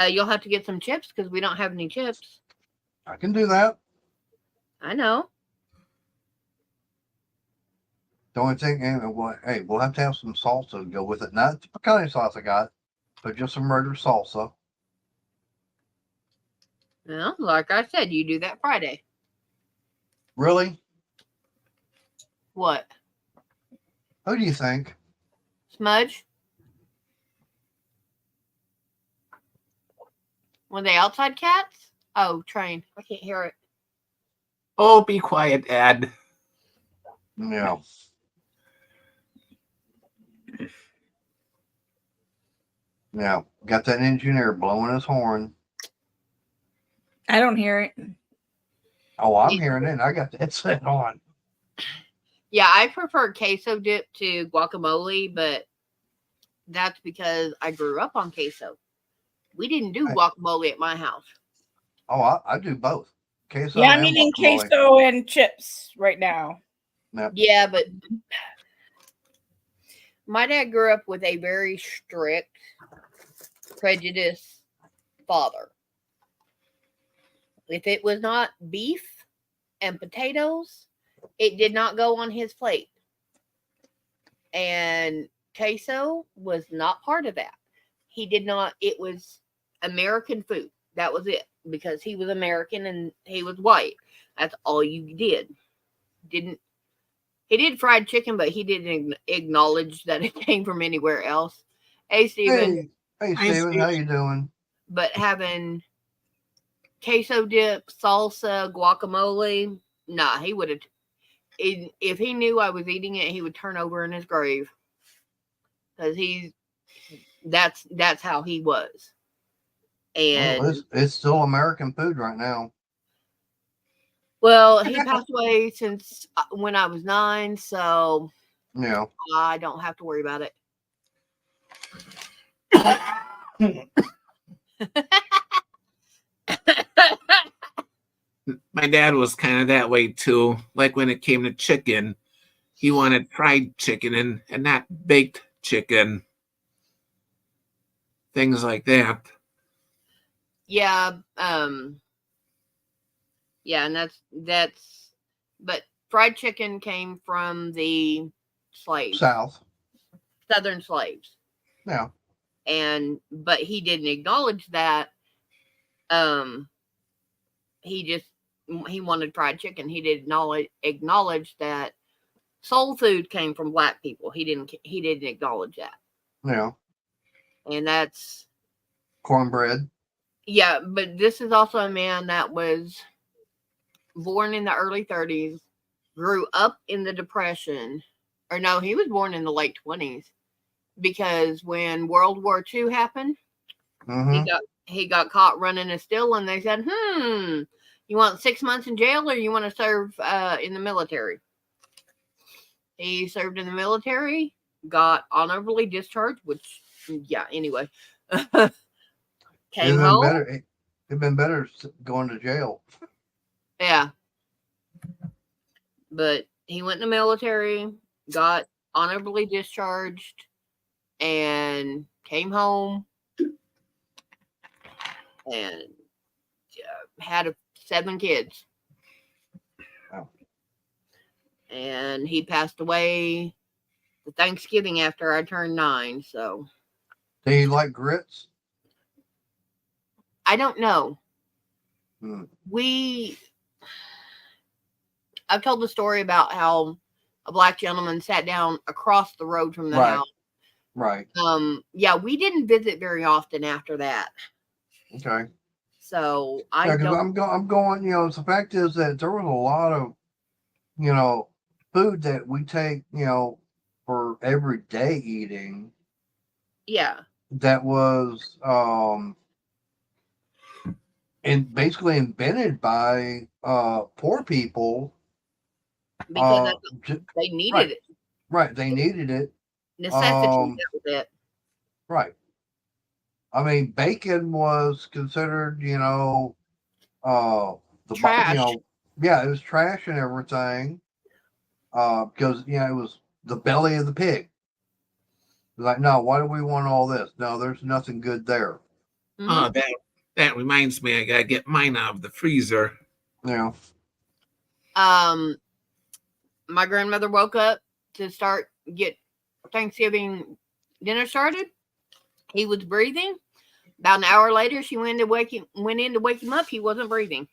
Speaker 4: You'll have to get some chips because we don't have any chips.
Speaker 1: I can do that.
Speaker 4: I know.
Speaker 1: The only thing, and hey, we'll have to have some salsa to go with it. Not the pecan sauce I got, but just some regular salsa.
Speaker 4: Well, like I said, you do that Friday.
Speaker 1: Really?
Speaker 4: What?
Speaker 1: Who do you think?
Speaker 4: Smudge? Were they outside cats? Oh, train. I can't hear it.
Speaker 2: Oh, be quiet, Dad.
Speaker 1: Yeah. Yeah. Got that engineer blowing his horn.
Speaker 3: I don't hear it.
Speaker 1: Oh, I'm hearing it. I got the headset on.
Speaker 4: Yeah, I prefer queso dip to guacamole, but that's because I grew up on queso. We didn't do
Speaker 1: Hey.
Speaker 4: guacamole at my house.
Speaker 1: Oh, I do both. Queso
Speaker 3: Yeah, I'm
Speaker 1: and
Speaker 3: eating
Speaker 1: guacamole.
Speaker 3: queso and chips right now.
Speaker 1: Yep.
Speaker 4: Yeah, but my dad grew up with a very strict, prejudiced father. If it was not beef and potatoes, it did not go on his plate. And queso was not part of that. He did not, it was American food. That was it. Because he was American and he was white. That's all you did. He did fried chicken, but he didn't acknowledge that it came from anywhere else. Hey, Steven.
Speaker 1: Hey,
Speaker 2: Hi,
Speaker 1: Steven, how you doing?
Speaker 4: But having queso dip, salsa, guacamole, nah, he would have. If he knew I was eating it, he would turn over in his grave. Because that's how he was. And
Speaker 1: Well, it's still American food right now.
Speaker 4: well, he passed away since when I was 9, so
Speaker 1: Yeah.
Speaker 4: I don't have to worry about it.
Speaker 2: My dad was kind of that way too. Like when it came to chicken, he wanted fried chicken and not baked chicken. Things like that.
Speaker 4: Yeah, yeah, and that's but fried chicken came from the slaves,
Speaker 1: South.
Speaker 4: southern slaves.
Speaker 1: Yeah.
Speaker 4: But he didn't acknowledge that. He wanted fried chicken. He didn't acknowledge that soul food came from black people. He didn't acknowledge that.
Speaker 1: Yeah.
Speaker 4: And that's
Speaker 1: Cornbread.
Speaker 4: yeah, but this is also a man that was born in the early 30s, grew up in the Depression, or no, he was born in the late 20s because when World War II happened,
Speaker 1: Mm-hmm.
Speaker 4: he got caught running a still, and they said, you want 6 months in jail or you want to serve in the military? He served in the military, got honorably discharged, which, yeah, anyway. Came home.
Speaker 1: It'd been better going to jail.
Speaker 4: Yeah. But he went in the military, got honorably discharged, and came home and had 7 kids.
Speaker 1: Wow.
Speaker 4: And he passed away the Thanksgiving after I turned 9. So
Speaker 1: Do you like grits?
Speaker 4: I don't know.
Speaker 1: Hmm.
Speaker 4: I've told the story about how a black gentleman sat down across the road from the
Speaker 1: Right.
Speaker 4: house.
Speaker 1: Right.
Speaker 4: Yeah, we didn't visit very often after that.
Speaker 1: Okay.
Speaker 4: So I
Speaker 1: Yeah, because
Speaker 4: don't.
Speaker 1: I'm going. The fact is that there was a lot of food that we take for everyday eating
Speaker 4: Yeah,
Speaker 1: that was and basically invented by poor people.
Speaker 4: because
Speaker 1: Ju-
Speaker 4: they needed
Speaker 1: right.
Speaker 4: it.
Speaker 1: Right. They needed it.
Speaker 4: Necessity, that was it.
Speaker 1: Right. I mean, bacon was considered,
Speaker 4: Trash.
Speaker 1: yeah, it was trash and everything. Because it was the belly of the pig. Like, no, why do we want all this? No, there's nothing good there.
Speaker 4: Mhm.
Speaker 2: Oh, that reminds me, I gotta get mine out of the freezer.
Speaker 1: Yeah.
Speaker 4: My grandmother woke up to get Thanksgiving dinner started. He was breathing. About an hour later, she went in to wake him up. He wasn't breathing.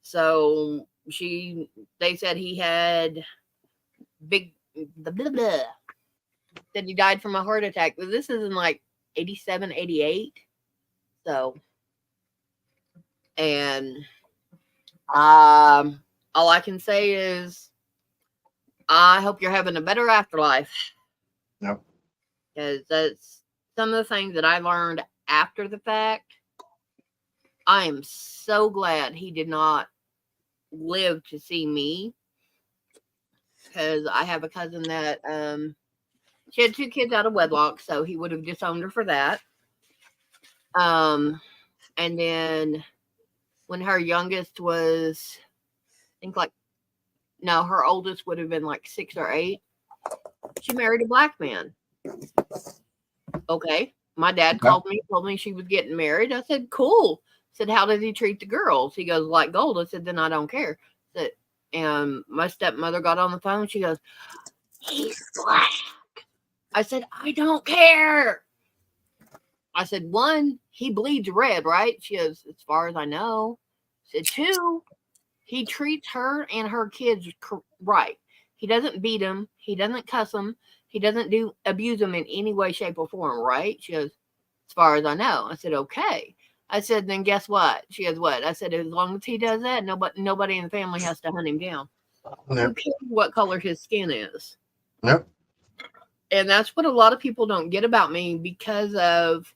Speaker 4: So they said he had that he died from a heart attack. But this is in like 87, 88. So, and all I can say is I hope you're having a better afterlife.
Speaker 1: Yep.
Speaker 4: Because that's some of the things that I learned after the fact. I am so glad he did not live to see me. Because I have a cousin that she had 2 kids out of wedlock, so he would have disowned her for that. And then when her youngest was, I think her oldest would have been like 6 or 8. She married a black man. Okay. My dad called me, told me she was getting married. I said, cool. I said, how does he treat the girls? He goes, like gold. I said, then I don't care. And my stepmother got on the phone. She goes, he's black. I said, I don't care. I said, 1, he bleeds red, right? She goes, as far as I know. I said, 2, he treats her and her kids right. He doesn't beat them. He doesn't cuss them. He doesn't abuse them in any way, shape, or form, right? She goes, as far as I know. I said, okay. I said, then guess what? She goes, what? I said, as long as he does that, nobody in the family has to hunt him down.
Speaker 1: Yep.
Speaker 4: Who cares what color his skin is?
Speaker 1: Yep.
Speaker 4: And that's what a lot of people don't get about me because of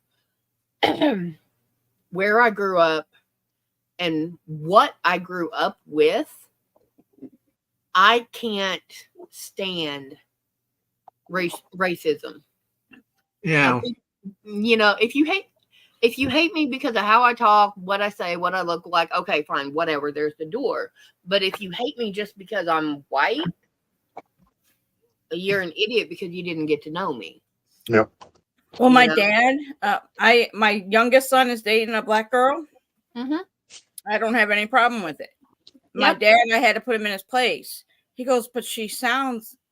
Speaker 4: where I grew up and what I grew up with. I can't stand racism.
Speaker 2: Yeah.
Speaker 4: If you hate me because of how I talk, what I say, what I look like, okay, fine, whatever, there's the door. But if you hate me just because I'm white, you're an idiot because you didn't get to know me.
Speaker 1: Yep.
Speaker 3: Well, my dad, my youngest son is dating a black girl.
Speaker 4: Mm-hmm.
Speaker 3: I don't have any problem with it. My dad, I had to put him in his place. He goes, but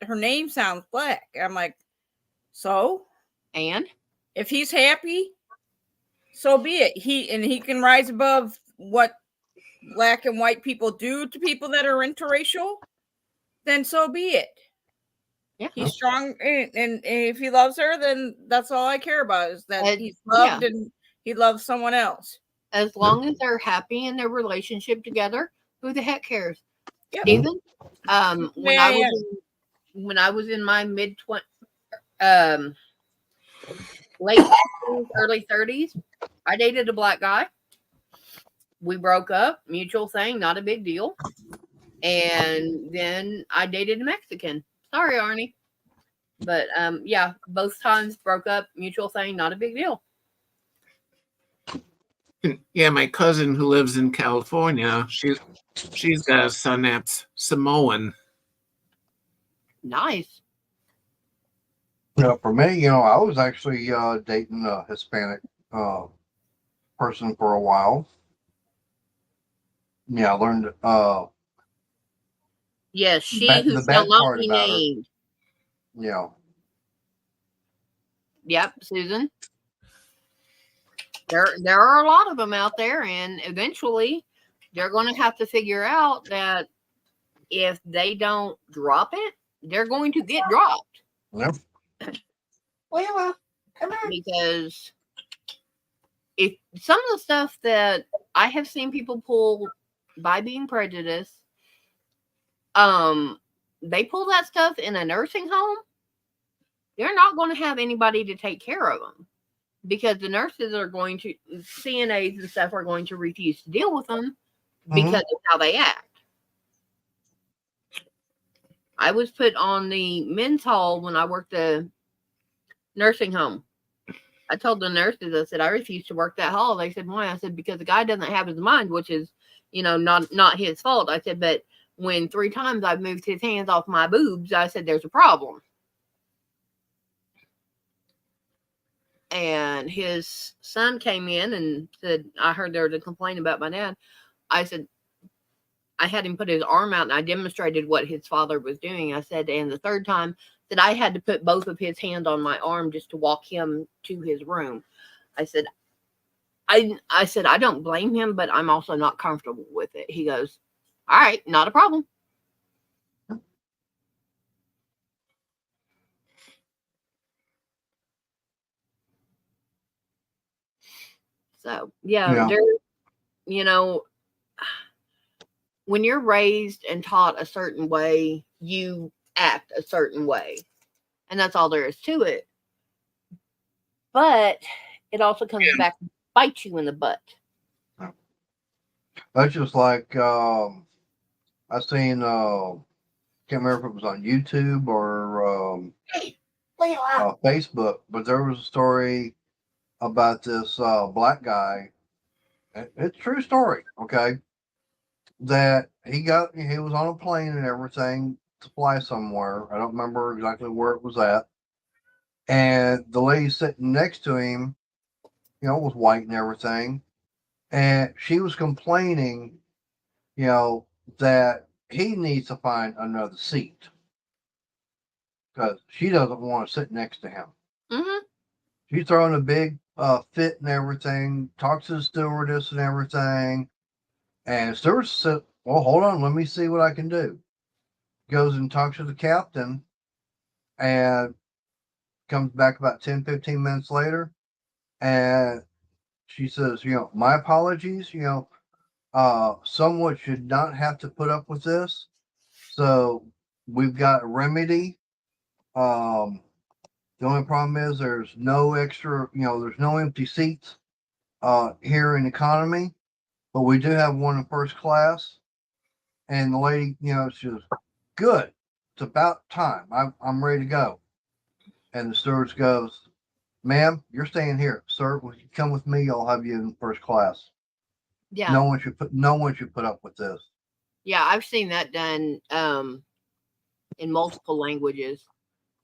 Speaker 3: her name sounds black. I'm like, so?
Speaker 4: And?
Speaker 3: If he's happy, so be it. He can rise above what black and white people do to people that are interracial, then so be it.
Speaker 4: Yeah.
Speaker 3: He's strong, and if he loves her, then that's all I care about is that he's loved and he loves someone else.
Speaker 4: As long as they're happy in their relationship together, who the heck cares?
Speaker 3: Yep.
Speaker 4: Even when I was in my mid-20s, late 20s, early 30s, I dated a black guy. We broke up, mutual thing, not a big deal. And then I dated a Mexican. Sorry, Arnie. But both times broke up, mutual thing, not a big deal.
Speaker 2: Yeah, my cousin who lives in California, she's got a son that's Samoan.
Speaker 4: Nice.
Speaker 1: For me, I was actually dating a Hispanic person for a while. Yeah, I learned.
Speaker 4: Yes, she
Speaker 1: who
Speaker 4: shall not be named.
Speaker 1: Yeah.
Speaker 4: Yep, Susan. There are a lot of them out there, and eventually they're going to have to figure out that if they don't drop it, they're going to get dropped.
Speaker 1: Yep.
Speaker 2: Well, come on.
Speaker 4: Because if some of the stuff that I have seen people pull by being prejudiced, they pull that stuff in a nursing home, they're not going to have anybody to take care of them because the nurses are going to, CNAs and stuff are going to refuse to deal with them because of how they act. I was put on the men's hall when I worked the nursing home. I told the nurses, I said, I refuse to work that hall. They said, why? I said, because the guy doesn't have his mind, which is, not his fault. I said, but when 3 times I've moved his hands off my boobs, I said, there's a problem. And his son came in and said, I heard there was a complaint about my dad. I said, I had him put his arm out and I demonstrated what his father was doing. I said, and the 3rd time that I had to put both of his hands on my arm just to walk him to his room. I said, I don't blame him, but I'm also not comfortable with it. He goes, all right, not a problem. So, yeah. There, when you're raised and taught a certain way, you act a certain way. And that's all there is to it. But it also comes back to bite you in the butt.
Speaker 1: That's just like I seen can't remember if it was on YouTube or Facebook, but there was a story about this black guy. It's a true story, okay? That he was on a plane and everything to fly somewhere. I don't remember exactly where it was at. And the lady sitting next to him, was white and everything. And she was complaining, that he needs to find another seat because she doesn't want to sit next to him.
Speaker 4: Mm-hmm.
Speaker 1: She's throwing a big fit and everything, talks to the stewardess and everything. And stewardess said, well, hold on, let me see what I can do. Goes and talks to the captain and comes back about 10, 15 minutes later. And she says, my apologies, someone should not have to put up with this. So we've got a remedy. The only problem is there's no extra, there's no empty seats here in economy, but we do have one in first class. And the lady, she was good. It's about time. I'm ready to go. And the stewardess goes, ma'am, you're staying here. Sir, if you come with me, I'll have you in first class.
Speaker 4: Yeah.
Speaker 1: No one should put up with this.
Speaker 4: Yeah, I've seen that done in multiple languages.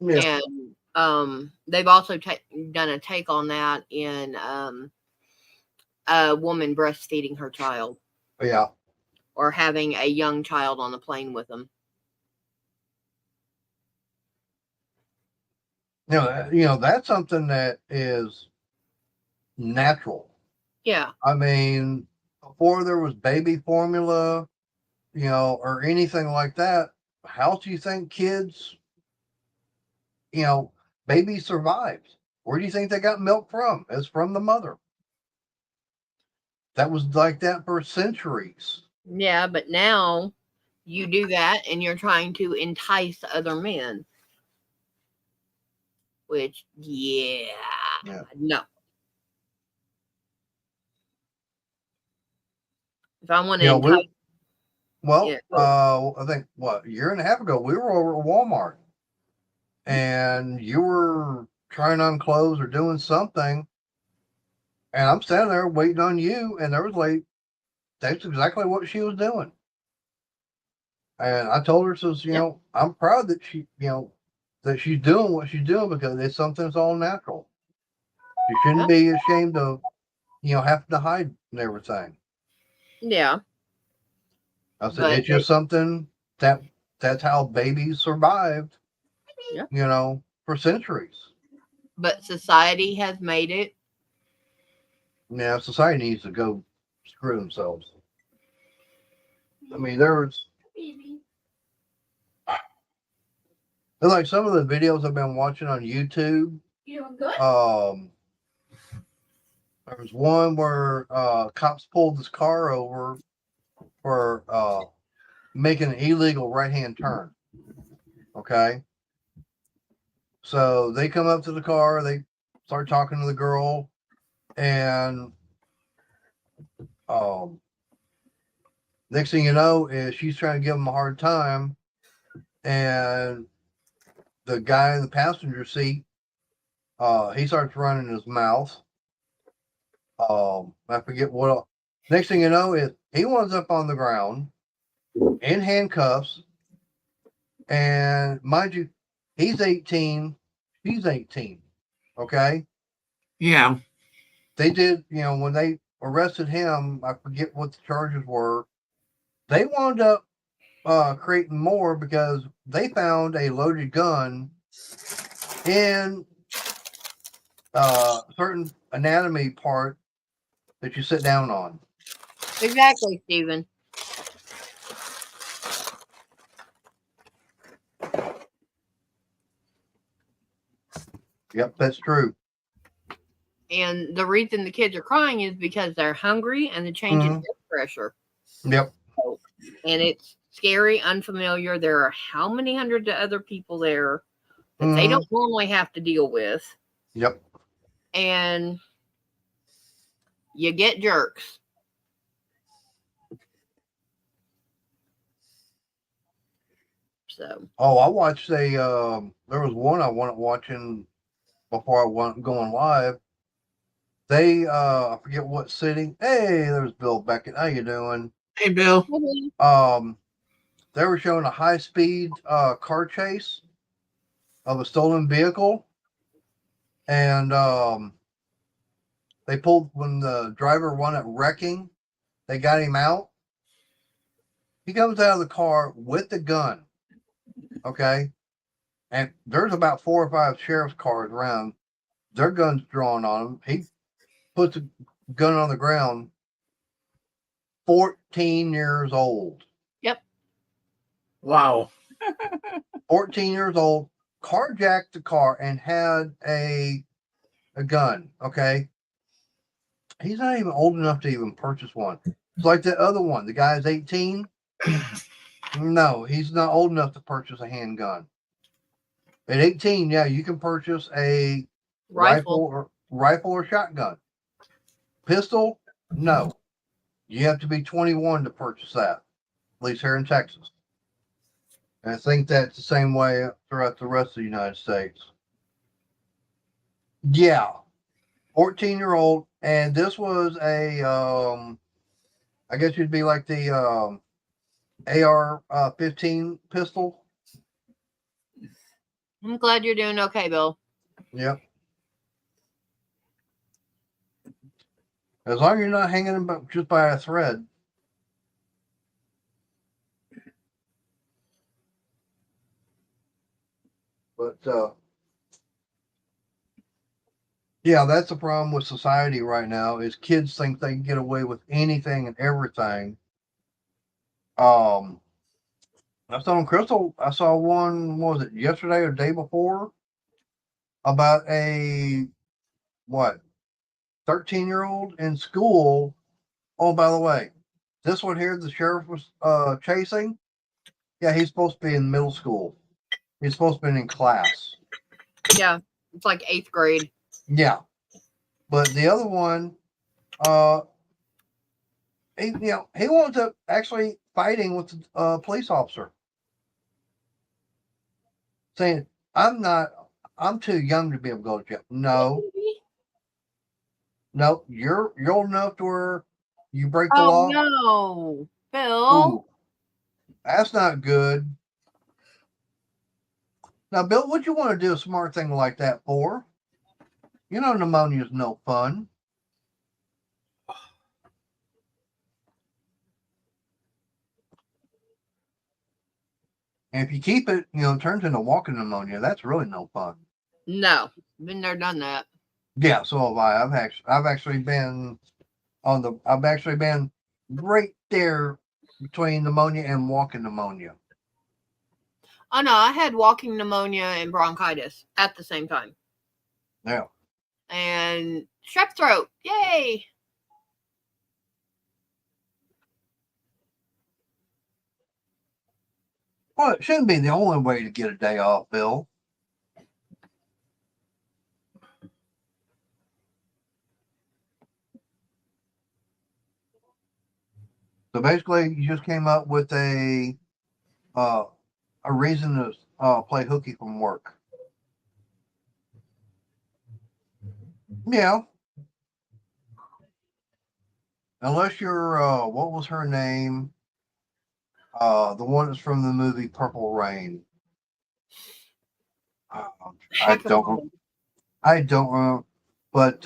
Speaker 1: Yeah.
Speaker 4: And they've also done a take on that in a woman breastfeeding her child.
Speaker 1: Yeah.
Speaker 4: Or having a young child on the plane with them.
Speaker 1: That's something that is natural.
Speaker 4: Yeah.
Speaker 1: I mean, before there was baby formula, or anything like that, how do you think kids, babies survived? Where do you think they got milk from? It's from the mother. That was like that for centuries.
Speaker 4: Yeah, but now you do that and you're trying to entice other men. Which, no. If I want to entice...
Speaker 1: I think, a year and a half ago, we were over at Walmart. And you were trying on clothes or doing something. And I'm standing there waiting on you. And there was that's exactly what she was doing. And I told her, says, I'm proud that she, that she's doing what she's doing because it's something that's all natural. She shouldn't be ashamed of, having to hide and everything.
Speaker 4: Yeah.
Speaker 1: I said, it's just something that's how babies survived, for centuries.
Speaker 4: But society has made it.
Speaker 1: Yeah, society needs to go screw themselves. I mean, there was It's like some of the videos I've been watching on YouTube.
Speaker 4: You doing good?
Speaker 1: There was one where cops pulled this car over for making an illegal right-hand turn. Okay. So they come up to the car, they start talking to the girl, and next thing you know is she's trying to give them a hard time, and the guy in the passenger seat, he starts running his mouth. I forget what else. Next thing you know is he winds up on the ground in handcuffs, and mind you, he's 18, she's 18. Okay.
Speaker 2: Yeah.
Speaker 1: They did, when they arrested him, I forget what the charges were. They wound up creating more because they found a loaded gun in certain anatomy part that you sit down on.
Speaker 4: Exactly, Stephen.
Speaker 1: Yep, that's true.
Speaker 4: And the reason the kids are crying is because they're hungry and the change in blood pressure.
Speaker 1: Yep.
Speaker 4: And it's scary, unfamiliar. There are how many hundreds of other people there that they don't normally have to deal with.
Speaker 1: Yep.
Speaker 4: And you get jerks. So.
Speaker 1: Oh, I watched there was one I wanted watching before I went going live. They I forget what city. Hey, there's Bill Beckett. How you doing?
Speaker 2: Hey, Bill.
Speaker 1: They were showing a high-speed car chase of a stolen vehicle, and they pulled when the driver wound up wrecking. They got him out. He comes out of the car with the gun. Okay, and there's about 4 or 5 sheriff's cars around. Their guns drawn on him. He puts the gun on the ground. 14 years old.
Speaker 4: Yep.
Speaker 2: Wow.
Speaker 1: 14 years old, carjacked the car and had a gun. Okay. He's not even old enough to even purchase one. It's like the other one. The guy's 18. No, he's not old enough to purchase a handgun. At 18, yeah, you can purchase a rifle or shotgun. Pistol, no. You have to be 21 to purchase that, at least here in Texas. And I think that's the same way throughout the rest of the United States. Yeah, 14-year-old, and this was a, I guess you'd be like the AR-15 pistol.
Speaker 4: I'm glad you're doing okay, Bill.
Speaker 1: Yep. As long as you're not hanging just by a thread. But yeah, that's the problem with society right now is kids think they can get away with anything and everything. I was telling Crystal, I saw one, what was it, yesterday or the day before, about a 13-year-old in school. Oh, by the way, this one here, the sheriff was chasing. Yeah, he's supposed to be in middle school. He's supposed to be in class.
Speaker 4: Yeah, it's like 8th grade.
Speaker 1: Yeah, but the other one, he wound up actually fighting with the police officer, saying, I'm too young to be able to go to jail. No, you're old enough to where you break the law.
Speaker 4: No, Bill.
Speaker 1: Ooh, that's not good. Now, Bill, what you want to do a smart thing like that for? You know, pneumonia is no fun. And if you keep it, it turns into walking pneumonia. That's really no fun.
Speaker 4: No, been there, done that.
Speaker 1: Yeah, so have I. I've actually been right there between pneumonia and walking pneumonia.
Speaker 4: Oh no, I had walking pneumonia and bronchitis at the same time.
Speaker 1: Yeah.
Speaker 4: And strep throat. Yay.
Speaker 1: Well, it shouldn't be the only way to get a day off, Bill. So basically, you just came up with a reason to play hooky from work. Yeah. Unless you're what was her name? The one that's from the movie Purple Rain. I don't know. But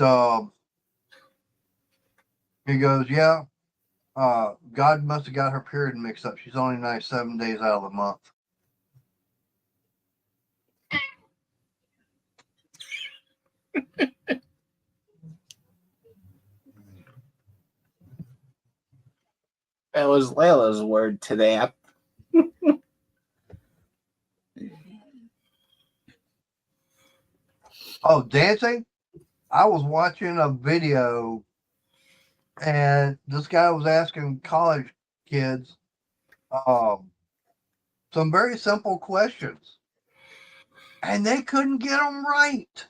Speaker 1: he goes, yeah. God must have got her period mixed up. She's only nice 7 days out of the month.
Speaker 2: That was Layla's word to that.
Speaker 1: Oh, dancing? I was watching a video and this guy was asking college kids some very simple questions. And they couldn't get them right.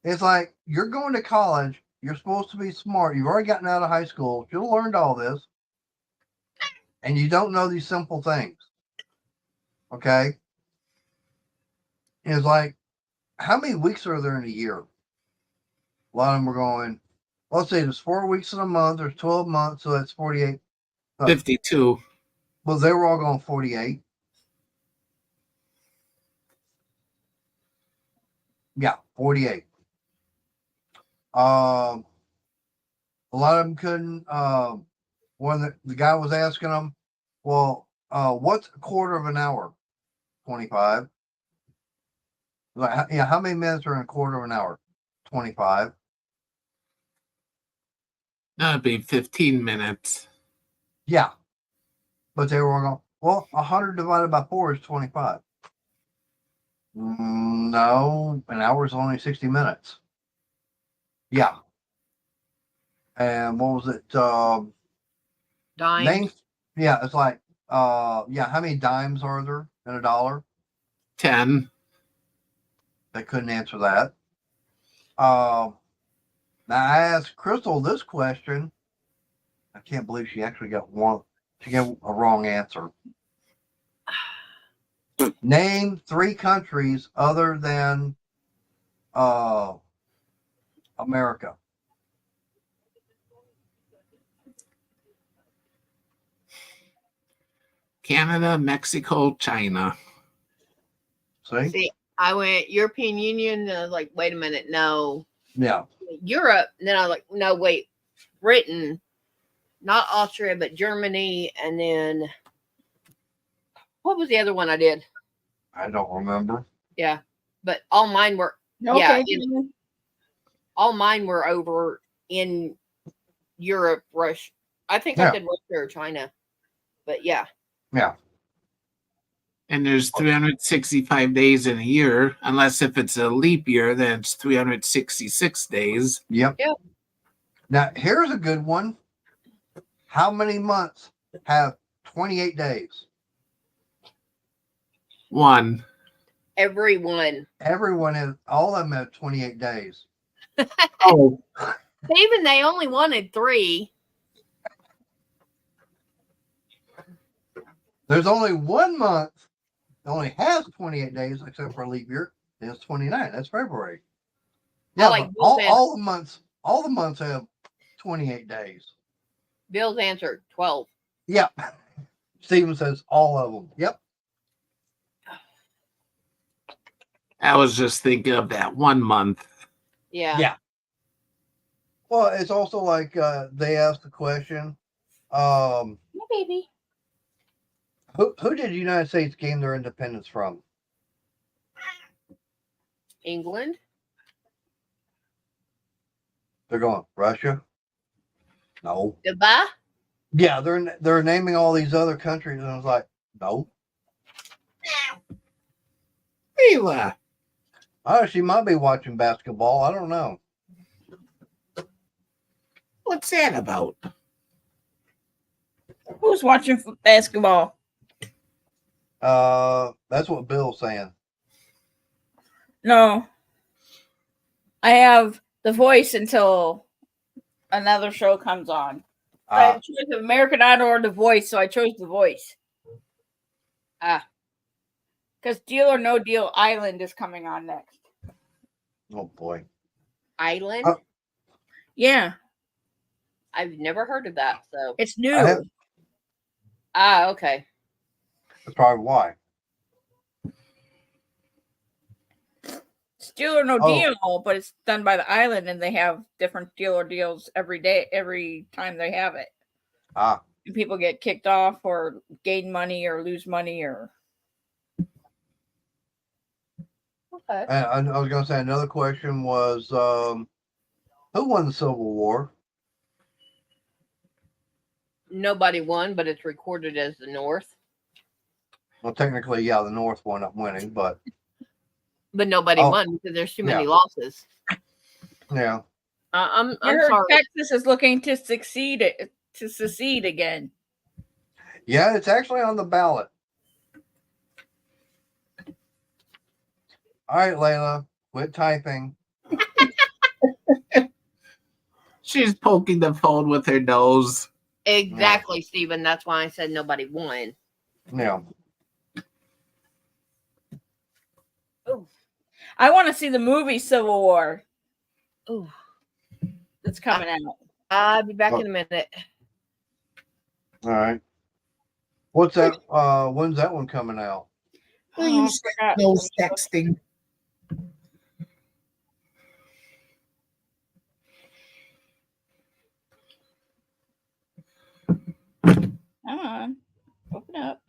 Speaker 1: It's like, you're going to college. You're supposed to be smart. You've already gotten out of high school. You've learned all this. And you don't know these simple things. Okay? It's like, how many weeks are there in a year? A lot of them are going, let's say there's 4 weeks in a month. There's 12 months. So that's 48.
Speaker 2: 52.
Speaker 1: Well, they were all going 48. Yeah, 48. A lot of them couldn't. When the guy was asking them, well, what's a quarter of an hour? 25. Like, yeah, how many minutes are in a quarter of an hour? 25.
Speaker 2: That'd be 15 minutes.
Speaker 1: Yeah. But they were all going, well, 100 divided by 4 is 25. No, an hour is only 60 minutes. Yeah. And what was it?
Speaker 4: Dying.
Speaker 1: Name. Yeah, it's like, yeah, how many dimes are there in a dollar?
Speaker 2: 10.
Speaker 1: They couldn't answer that. Now I asked Crystal this question. I can't believe she actually got one. She gave a wrong answer. Name 3 countries other than America.
Speaker 2: Canada, Mexico, China.
Speaker 1: See?
Speaker 4: I went European Union, and I was like, wait a minute, no.
Speaker 1: Yeah.
Speaker 4: Europe, and then I was like, no, wait, Britain, not Austria, but Germany, and then what was the other one I did?
Speaker 1: I don't remember.
Speaker 4: Yeah, but all mine were all mine were over in Europe, Russia. I think I did Russia or China, but yeah.
Speaker 1: Yeah.
Speaker 2: And there's 365 days in a year, unless if it's a leap year, then it's 366 days.
Speaker 1: Yep. Now, here's a good one. How many months have 28 days?
Speaker 2: 1.
Speaker 4: Everyone.
Speaker 1: Everyone has, all of them have 28 days.
Speaker 2: Oh,
Speaker 4: Even they only wanted 3.
Speaker 1: There's only 1 month that only has 28 days, except for a leap year. It's 29. That's February. Yeah,
Speaker 4: like
Speaker 1: but all the months have 28 days.
Speaker 4: Bill's answer 12.
Speaker 1: Yep. Steven says all of them. Yep.
Speaker 2: I was just thinking of that 1 month.
Speaker 4: Yeah.
Speaker 1: Yeah. Well, it's also like they asked the question,
Speaker 3: My baby.
Speaker 1: who did the United States gain their independence from?
Speaker 4: England.
Speaker 1: They're going, Russia? No.
Speaker 4: Dubai.
Speaker 1: Yeah, they're naming all these other countries, and I was like, no.
Speaker 2: Layla.
Speaker 1: Oh, she might be watching basketball. I don't know.
Speaker 2: What's that about?
Speaker 3: Who's watching basketball?
Speaker 1: That's what Bill's saying.
Speaker 3: No. I have The Voice until another show comes on. I had a choice of American Idol or The Voice, so I chose The Voice. Because Deal or No Deal Island is coming on next.
Speaker 1: Oh boy.
Speaker 4: Island.
Speaker 3: Yeah,
Speaker 4: I've never heard of that. So
Speaker 3: it's new.
Speaker 1: I have-
Speaker 4: okay.
Speaker 1: That's probably why.
Speaker 3: It's Deal or No
Speaker 1: Oh.
Speaker 3: Deal, but it's done by the island, and they have different Deal or Deals every day, every time they have it.
Speaker 1: Ah,
Speaker 3: And people get kicked off or gain money or lose money or.
Speaker 4: Okay.
Speaker 1: and I was gonna say another question was, who won the Civil War?
Speaker 4: Nobody won, but it's recorded as the North.
Speaker 1: Well, technically, yeah, the North wound up winning, but
Speaker 4: But nobody
Speaker 1: Oh,
Speaker 4: won because there's too many
Speaker 1: yeah.
Speaker 4: losses.
Speaker 1: yeah.
Speaker 4: I'm
Speaker 3: I heard
Speaker 4: sorry.
Speaker 3: Texas is looking to secede again.
Speaker 1: Yeah, it's actually on the ballot. All right, Layla, quit typing.
Speaker 2: She's poking the phone with her nose.
Speaker 4: Exactly, Stephen. That's why I said nobody won.
Speaker 1: Yeah.
Speaker 3: I want to see the movie Civil War
Speaker 4: Ooh.
Speaker 3: that's coming out.
Speaker 4: I'll be back in a minute.
Speaker 1: All right. What's that? When's that one coming out?
Speaker 2: Well, you
Speaker 3: I
Speaker 2: said
Speaker 3: forgot.
Speaker 2: no sexting.
Speaker 3: Come on, open up.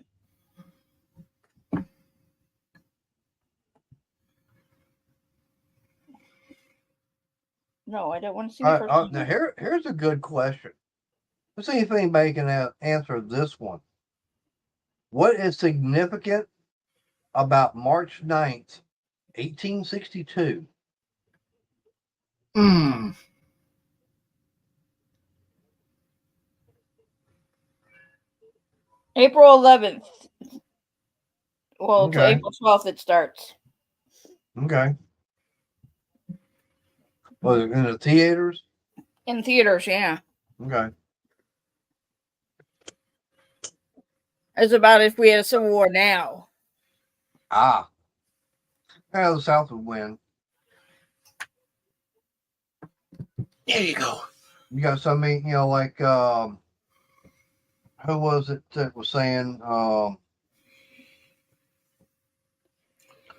Speaker 3: No, I don't want to see the first one.
Speaker 1: Now here's a good question. Let's see if anybody can answer this one. What is significant about March 9th, 1862?
Speaker 3: April 11th. Well, till
Speaker 1: Okay.
Speaker 3: April 12th it starts.
Speaker 1: Okay. Was it in the theaters?
Speaker 3: In theaters, yeah.
Speaker 1: Okay.
Speaker 3: It's about if we had a civil war now.
Speaker 1: Ah. Yeah, the South would win.
Speaker 2: There you go.
Speaker 1: You got somebody, like who was it that was saying one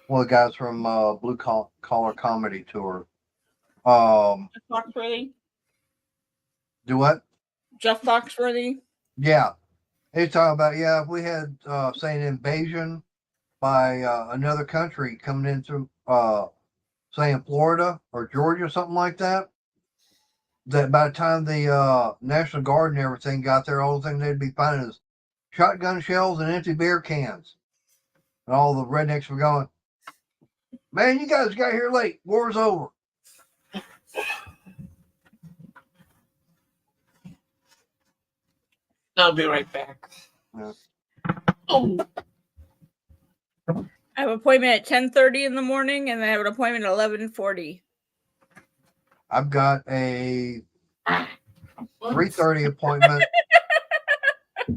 Speaker 1: of the guys from Blue Collar Comedy Tour.
Speaker 3: Jeff Foxworthy.
Speaker 1: Do what?
Speaker 3: Jeff Foxworthy.
Speaker 1: Yeah. He's talking about, if we had say an invasion by another country coming into say in Florida or Georgia, something like that, that by the time the National Guard and everything got there, all the thing they'd be finding is shotgun shells and empty beer cans. And all the rednecks were going, man, you guys got here late. War's over.
Speaker 2: I'll be right back.
Speaker 1: Yeah.
Speaker 2: Oh,
Speaker 3: I have an appointment at 10:30 in the morning, and then I have an appointment at 11:40.
Speaker 1: I've got a 3:30 appointment. I'm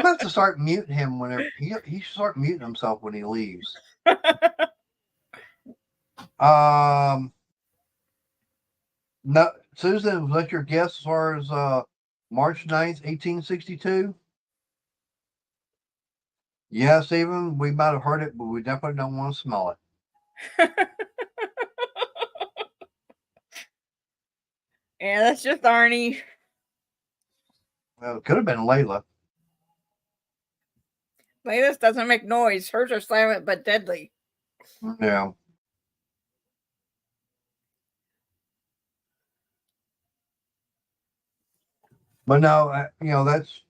Speaker 1: gonna have to start muting him whenever he should start muting himself when he leaves. No, Susan, was that your guess as far as March 9th, 1862? Yeah, Stephen, we might have heard it, but we definitely don't want to smell it.
Speaker 3: Yeah, that's just Arnie.
Speaker 1: Well, it could have been Layla.
Speaker 3: Layla's doesn't make noise. Hers are silent but deadly.
Speaker 1: Yeah. But no, that's,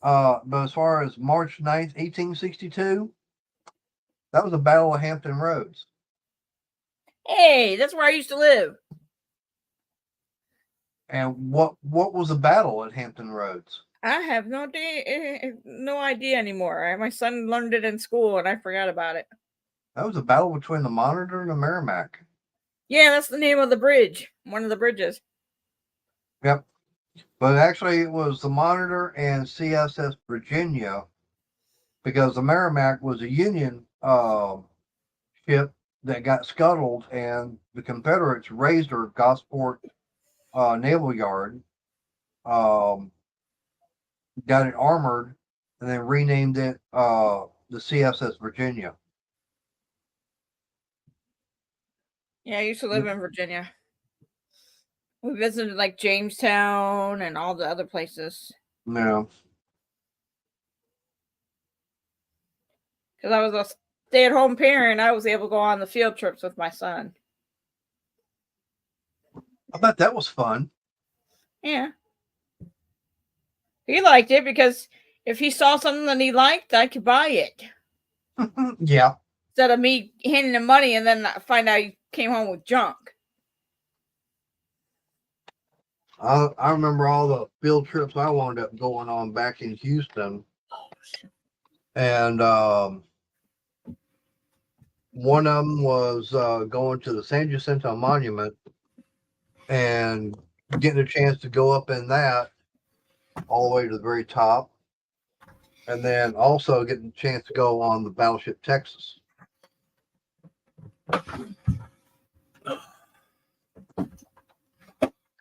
Speaker 1: But as far as March 9th, 1862, that was the Battle of Hampton Roads.
Speaker 3: Hey, that's where I used to live.
Speaker 1: And what was the battle at Hampton Roads?
Speaker 3: I have no idea anymore. My son learned it in school, and I forgot about it.
Speaker 1: That was a battle between the Monitor and the Merrimack.
Speaker 3: Yeah, that's the name of the bridge. One of the bridges.
Speaker 1: Yep. But actually, it was the Monitor and CSS Virginia, because the Merrimack was a Union ship that got scuttled, and the Confederates raised her Gosport Naval Yard, got it armored, and then renamed it the CSS Virginia.
Speaker 3: Yeah, I used to live in Virginia. We visited like Jamestown and all the other places.
Speaker 1: No.
Speaker 3: Because I was a stay-at-home parent, I was able to go on the field trips with my son.
Speaker 1: I bet that was fun.
Speaker 3: Yeah. He liked it because if he saw something that he liked, I could buy it.
Speaker 1: Yeah.
Speaker 3: Instead of me handing him money and then find out he came home with junk.
Speaker 1: I remember all the field trips I wound up going on back in Houston. And one of them was going to the San Jacinto Monument and getting a chance to go up in that all the way to the very top. And then also getting a chance to go on the Battleship Texas.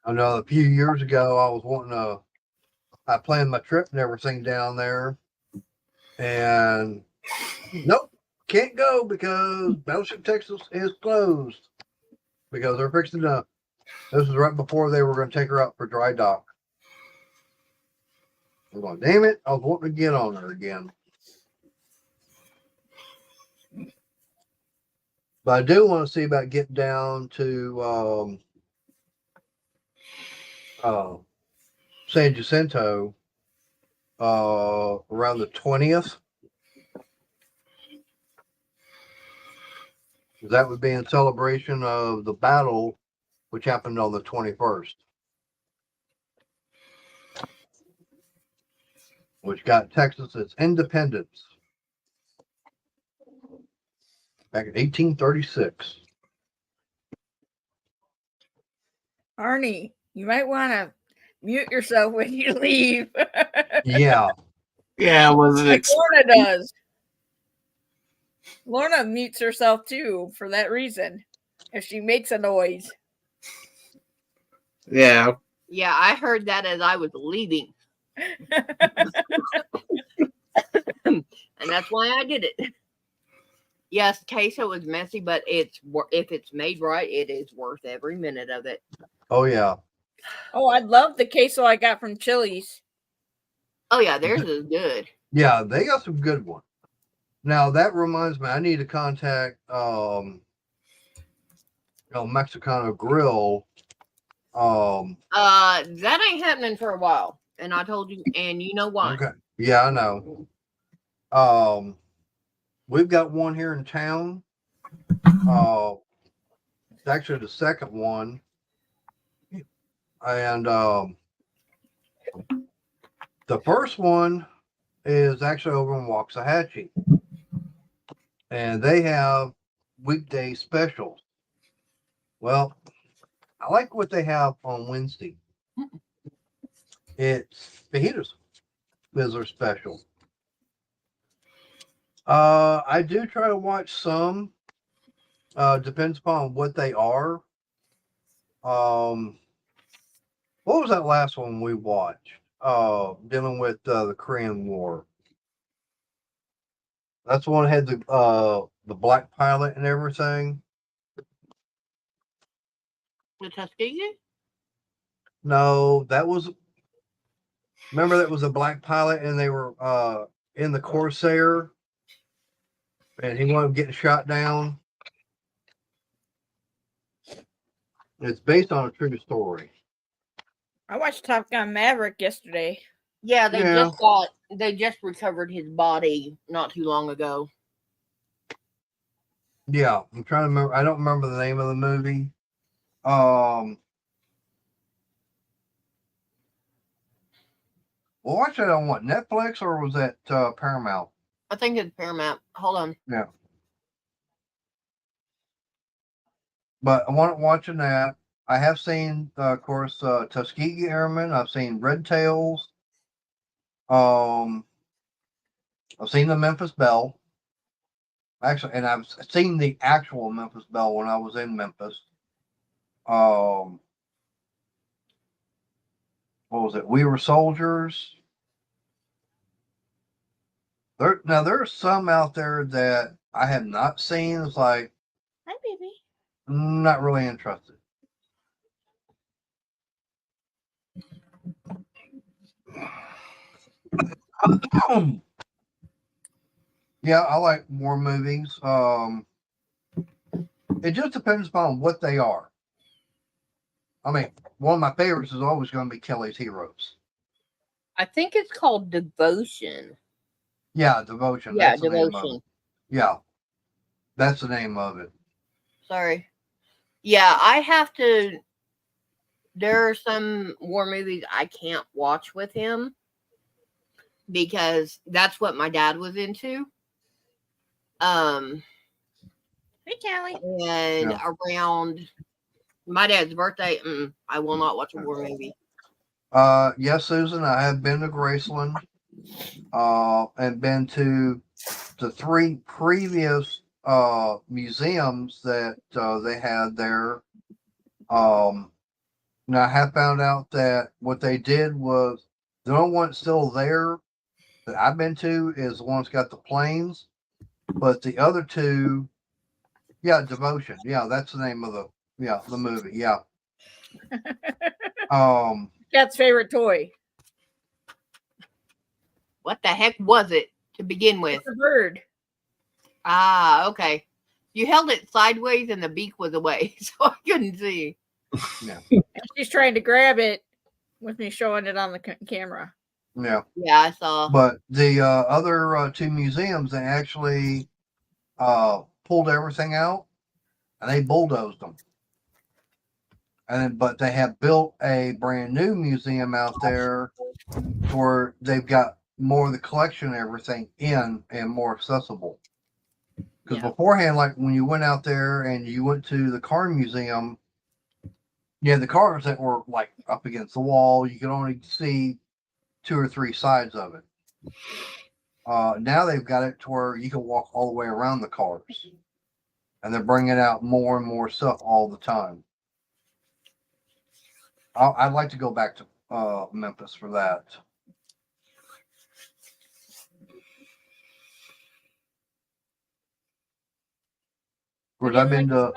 Speaker 1: I know a few years ago I was I planned my trip and everything down there. And nope, can't go because Battleship Texas is closed. Because they're fixing to, this was right before they were going to take her out for dry dock. I'm going, damn it, I was wanting to get on her again. But I do want to see about getting down to San Jacinto around the 20th. That would be in celebration of the battle, which happened on the 21st. Which got Texas its independence back in 1836.
Speaker 3: Arnie, you might want to mute yourself when you leave.
Speaker 1: Yeah.
Speaker 2: Yeah, was it?
Speaker 3: Like Lorna does. Lorna mutes herself too for that reason. If she makes a noise.
Speaker 2: Yeah.
Speaker 4: Yeah, I heard that as I was leaving. And that's why I did it. Yes, queso is messy, but if it's made right, it is worth every minute of it.
Speaker 1: Oh yeah.
Speaker 3: Oh, I love the queso I got from Chili's.
Speaker 4: Oh yeah, theirs is good.
Speaker 1: Yeah, they got some good ones. Now that reminds me, I need to contact Mexicano Grill.
Speaker 4: That ain't happening for a while. And I told you, and you know why.
Speaker 1: Okay. Yeah, I know. We've got one here in town. It's actually the second one. And the first one is actually over in Waxahachie. And they have weekday specials. Well, I like what they have on Wednesday. It's fajitas is their special. I do try to watch some. Depends upon what they are. What was that last one we watched? Dealing with the Korean War. That's the one that had the black pilot and everything.
Speaker 4: The Tuskegee?
Speaker 1: No, that was. Remember that was a black pilot, and they were in the Corsair, and he wound up getting shot down. It's based on a true story.
Speaker 3: I watched Top Gun Maverick yesterday.
Speaker 4: Yeah, they
Speaker 1: Yeah.
Speaker 4: just got they just recovered his body not too long ago.
Speaker 1: Yeah, I'm trying to remember. I don't remember the name of the movie. Well, watch that on what, Netflix, or was that Paramount?
Speaker 4: I think it's Paramount. Hold on.
Speaker 1: Yeah. But I want watching that. I have seen, of course, Tuskegee Airmen. I've seen Red Tails. I've seen the Memphis Belle. Actually, and I've seen the actual Memphis Belle when I was in Memphis. What was it? We Were Soldiers. Now there's some out there that I have not seen. It's like,
Speaker 3: Hi, baby.
Speaker 1: not really interested. Yeah, I like war movies. It just depends upon what they are. I mean, one of my favorites is always going to be Kelly's Heroes.
Speaker 4: I think it's called Devotion.
Speaker 1: Yeah, Devotion.
Speaker 4: Yeah,
Speaker 1: That's the name of
Speaker 4: Devotion.
Speaker 1: it. Yeah, that's the name of it.
Speaker 4: Sorry. Yeah, I have to. There are some war movies I can't watch with him because that's what my dad was into.
Speaker 3: Hey, Callie.
Speaker 4: And
Speaker 1: Yeah.
Speaker 4: around my dad's birthday, I will not watch a war movie.
Speaker 1: Yes, Susan, I have been to Graceland, and been to the 3 previous museums that they had there. Now I have found out that what they did was the only one that's still there that I've been to is the one that's got the planes, but the other 2, yeah, Devotion, yeah, that's the name of the movie, yeah.
Speaker 3: Cat's favorite toy.
Speaker 4: What the heck was it to begin with?
Speaker 3: It's a bird.
Speaker 4: Ah, okay. You held it sideways and the beak was away, so I couldn't see.
Speaker 1: Yeah.
Speaker 3: And she's trying to grab it with me showing it on the camera.
Speaker 1: Yeah.
Speaker 4: Yeah, I saw.
Speaker 1: But the other 2 museums, they actually pulled everything out and they bulldozed them. But they have built a brand new museum out there where they've got more of the collection and everything in and more accessible. Because beforehand, like when you went out there and you went to the car museum, you had the cars that were like up against the wall. You could only see 2 or 3 sides of it. Now they've got it to where you can walk all the way around the cars, and they're bringing out more and more stuff all the time. I'd like to go back to Memphis for that. Of course, I've been to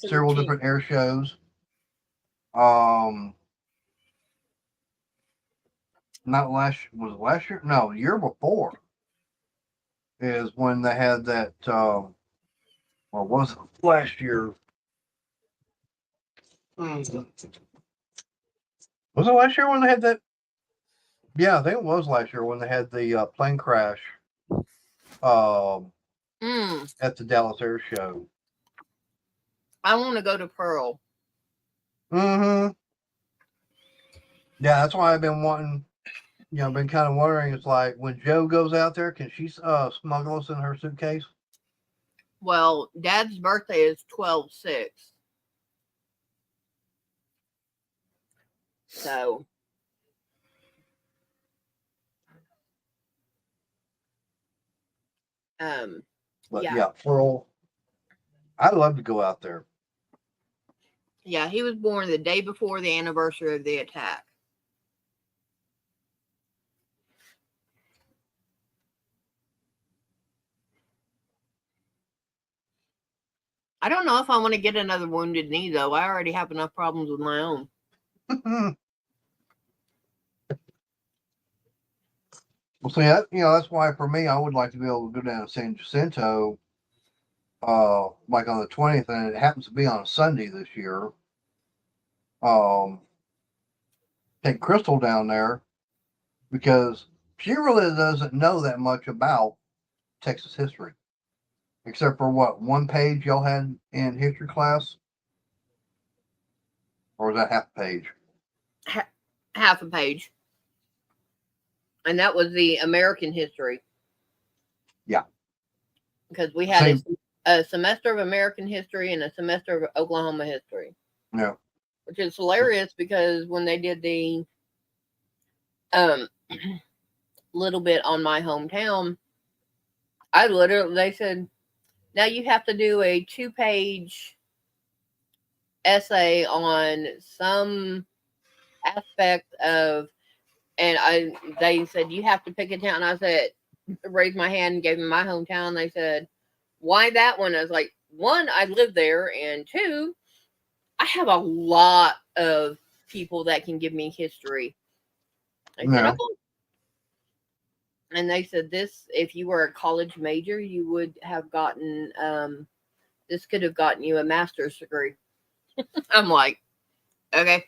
Speaker 1: several different air shows. Not last year? No, the year before is when they had that. Or was it last year? Was it last year when they had that? Yeah, I think it was last year when they had the plane crash at the Dallas Air Show.
Speaker 4: I want to go to Pearl.
Speaker 1: Mm-hmm. Yeah, that's why I've been wanting, been kind of wondering, it's like when Joe goes out there, can she smuggle us in her suitcase?
Speaker 4: Well, Dad's birthday is 12/6. So.
Speaker 1: But yeah, Pearl. I'd love to go out there.
Speaker 4: Yeah, he was born the day before the anniversary of the attack. I don't know if I want to get another wounded knee, though. I already have enough problems with my own.
Speaker 1: Well, see, that's why for me, I would like to be able to go down to San Jacinto, like on the 20th, and it happens to be on a Sunday this year. Take Crystal down there because she really doesn't know that much about Texas history, except for what, one page y'all had in history class, or was that half a page?
Speaker 4: Half a page. And that was the American history.
Speaker 1: Yeah.
Speaker 4: Because we had
Speaker 1: Same.
Speaker 4: a semester of American history and a semester of Oklahoma history.
Speaker 1: Yeah.
Speaker 4: Which is hilarious because when they did the little bit on my hometown, they said, now you have to do a 2-page essay on some aspect of, and they said, you have to pick a town. I said, raised my hand and gave them my hometown. They said, why that one? I was like, one, I live there, and two, I have a lot of people that can give me history. I said,
Speaker 1: Yeah.
Speaker 4: okay. And they said, this, if you were a college major, you would have gotten, this could have gotten you a master's degree. I'm like, okay.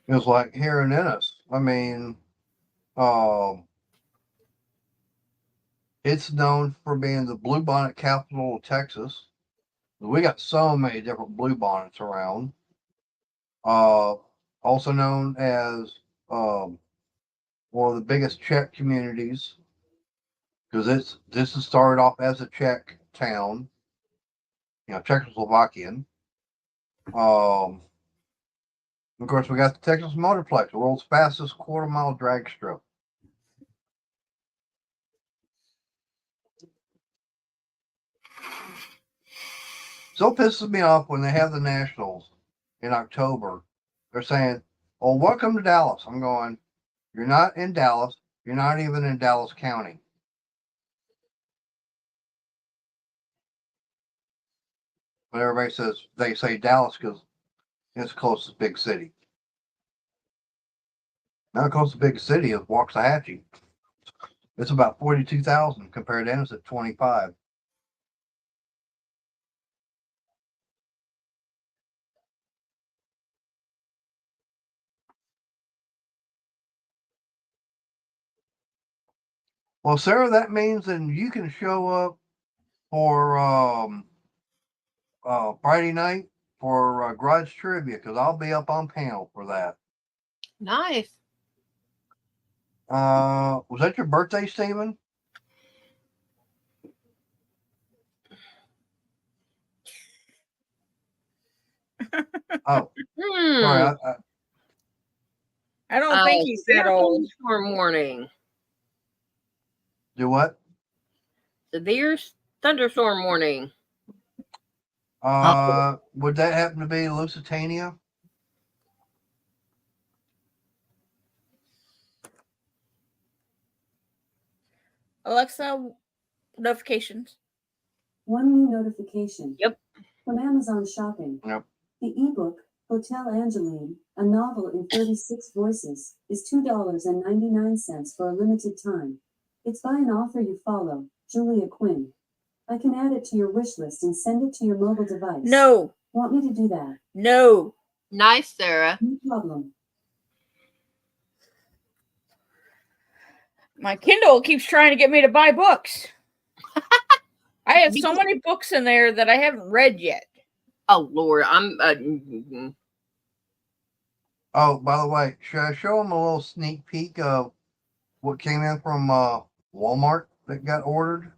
Speaker 1: It's like here in Ennis. I mean, it's known for being the bluebonnet capital of Texas. We got so many different bluebonnets around. Also known as one of the biggest Czech communities, because this is started off as a Czech town, Czechoslovakian. Of course, we got the Texas Motorplex, the world's fastest quarter-mile drag strip. So pisses me off when they have the Nationals in October. They're saying, "Oh, welcome to Dallas." I'm going, "You're not in Dallas. You're not even in Dallas County." But everybody says they say Dallas because it's the closest big city. Now the closest big city is Waxahachie. It's about 42,000 compared to Ennis at 25. Well, Sarah, that means then you can show up for Friday night for Garage Trivia, because I'll be up on panel for that.
Speaker 4: Nice.
Speaker 1: Was that your birthday, Stephen? Oh, sorry.
Speaker 3: I don't think he's that old.
Speaker 4: Thunderstorm warning.
Speaker 1: Do what?
Speaker 4: Severe thunderstorm warning.
Speaker 1: Would that happen to be Lusitania?
Speaker 3: Alexa, notifications.
Speaker 5: One new notification.
Speaker 4: Yep.
Speaker 5: From Amazon Shopping.
Speaker 1: Yep.
Speaker 5: The ebook, Hotel Angeline, a novel in 36 voices, is $2.99 for a limited time. It's by an author you follow, Julia Quinn. I can add it to your wish list and send it to your mobile device.
Speaker 3: No.
Speaker 5: Want me to do that?
Speaker 3: No.
Speaker 4: Nice, Sarah.
Speaker 5: No problem.
Speaker 3: My Kindle keeps trying to get me to buy books. I have so many books in there that I haven't read yet.
Speaker 4: Oh, Lord.
Speaker 1: Oh, by the way, should I show them a little sneak peek of what came in from Walmart that got ordered?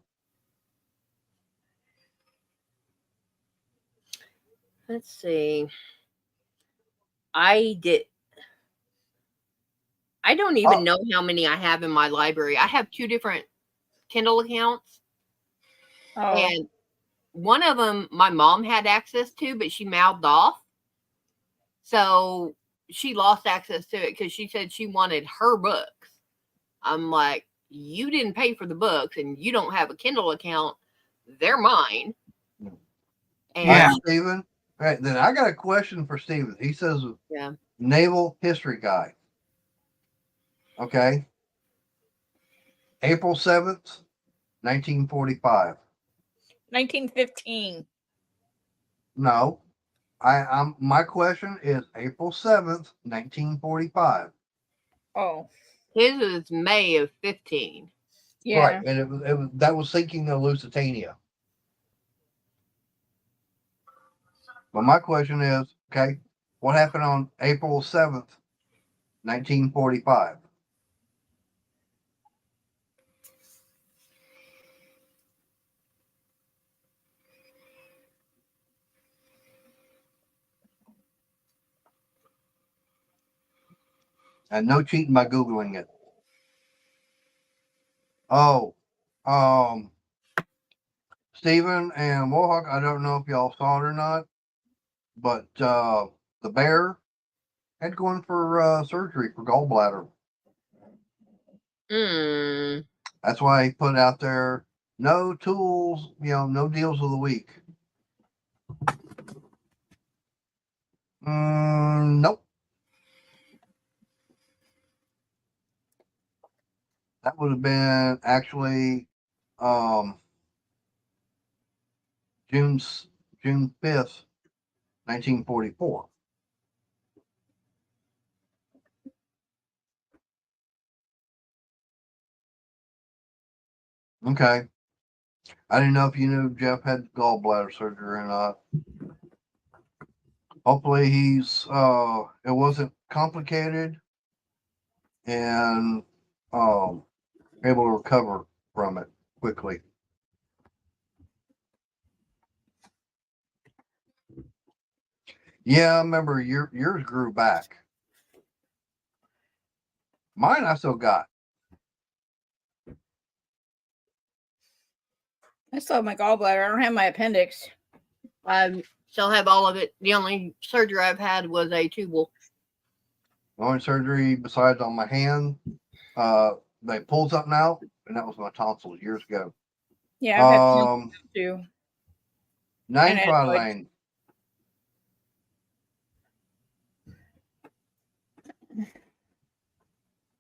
Speaker 4: Let's see. I don't even know how many I have in my library. I have 2 different Kindle accounts.
Speaker 3: Oh.
Speaker 4: And one of them my mom had access to, but she mouthed off. So she lost access to it because she said she wanted her books. I'm like, you didn't pay for the books and you don't have a Kindle account. They're mine. And
Speaker 1: Yeah, Stephen. All right, then I got a question for Stephen. He says,
Speaker 4: yeah.
Speaker 1: Naval History Guy. Okay. April 7th, 1945.
Speaker 3: 1915.
Speaker 1: No, My question is April 7th, 1945.
Speaker 3: Oh,
Speaker 4: His is May of 15.
Speaker 3: yeah.
Speaker 1: Right, and it was that was sinking the Lusitania. But my question is, okay, what happened on April 7th, 1945? And no cheating by Googling it. Oh, Stephen and Mohawk, I don't know if y'all saw it or not, but the bear had gone for surgery for gallbladder.
Speaker 4: Mm.
Speaker 1: That's why he put out there no tools, no deals of the week. Nope. That would have been actually June 5th, 1944. Okay. I didn't know if you knew Jeff had gallbladder surgery or not. Hopefully it wasn't complicated and able to recover from it quickly. Yeah, I remember yours grew back. Mine I still got.
Speaker 3: I still have my gallbladder. I don't have my appendix.
Speaker 4: I still have all of it. The only surgery I've had was a tubal.
Speaker 1: The only surgery besides on my hand, they pulled something out, and that was my tonsils years ago.
Speaker 3: Yeah, I've had tonsils too.
Speaker 1: 95 Lane.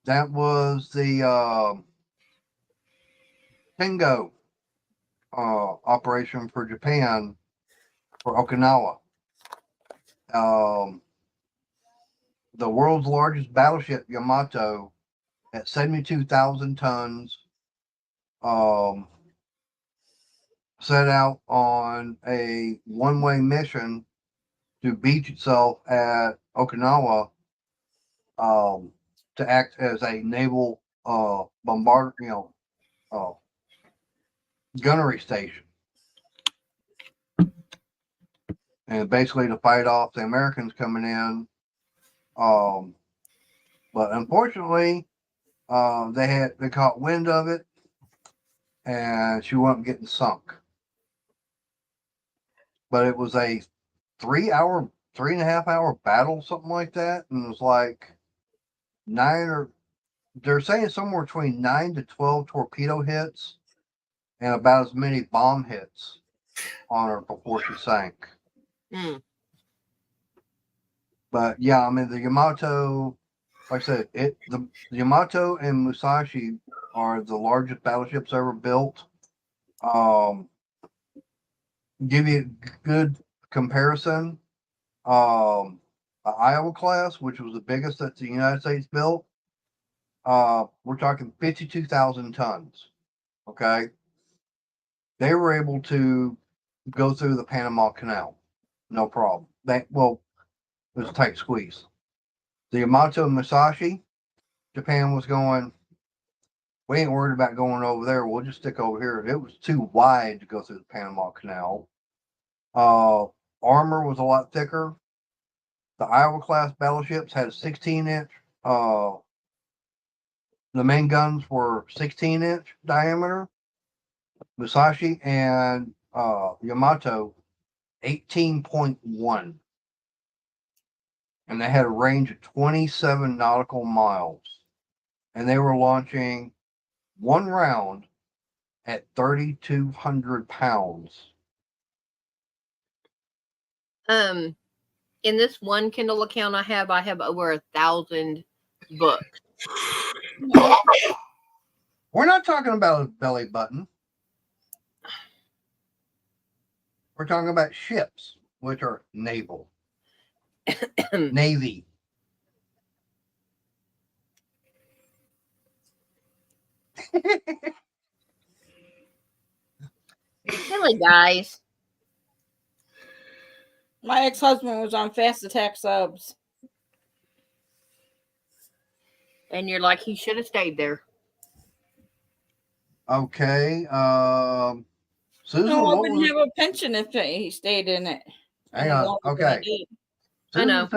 Speaker 1: That was the Tengo operation for Japan for Okinawa. The world's largest battleship, Yamato, at 72,000 tons, set out on a one-way mission to beach itself at Okinawa to act as a naval gunnery station, and basically to fight off the Americans coming in. But unfortunately, they caught wind of it, and she wasn't getting sunk. But it was a 3.5 hour battle, something like that, and it was like they're saying somewhere between 9 to 12 torpedo hits and about as many bomb hits on her before she sank.
Speaker 4: Mm.
Speaker 1: But yeah, I mean the Yamato, like I said, the Yamato and Musashi are the largest battleships ever built. Give you a good comparison. The Iowa class, which was the biggest that the United States built, we're talking 52,000 tons. Okay, they were able to go through the Panama Canal, no problem. It was a tight squeeze. The Yamato and Musashi, Japan was going, we ain't worried about going over there. We'll just stick over here. It was too wide to go through the Panama Canal. Armor was a lot thicker. The Iowa class battleships had a 16-inch. The main guns were 16-inch diameter. Musashi and Yamato 18.1. And they had a range of 27 nautical miles. And they were launching one round at 3,200 pounds.
Speaker 4: In this one Kindle account I have over 1,000 books.
Speaker 1: We're not talking about a belly button. We're talking about ships, which are naval. Navy.
Speaker 4: Silly guys.
Speaker 3: My ex-husband was on Fast Attack Subs.
Speaker 4: And you're like, he should have stayed there.
Speaker 1: Okay. Susan,
Speaker 3: No, I
Speaker 1: what
Speaker 3: wouldn't
Speaker 1: was?
Speaker 3: have a pension if he stayed in it.
Speaker 1: Hang
Speaker 3: any
Speaker 1: on.
Speaker 3: longer than
Speaker 1: Okay.
Speaker 3: he did.
Speaker 4: I know.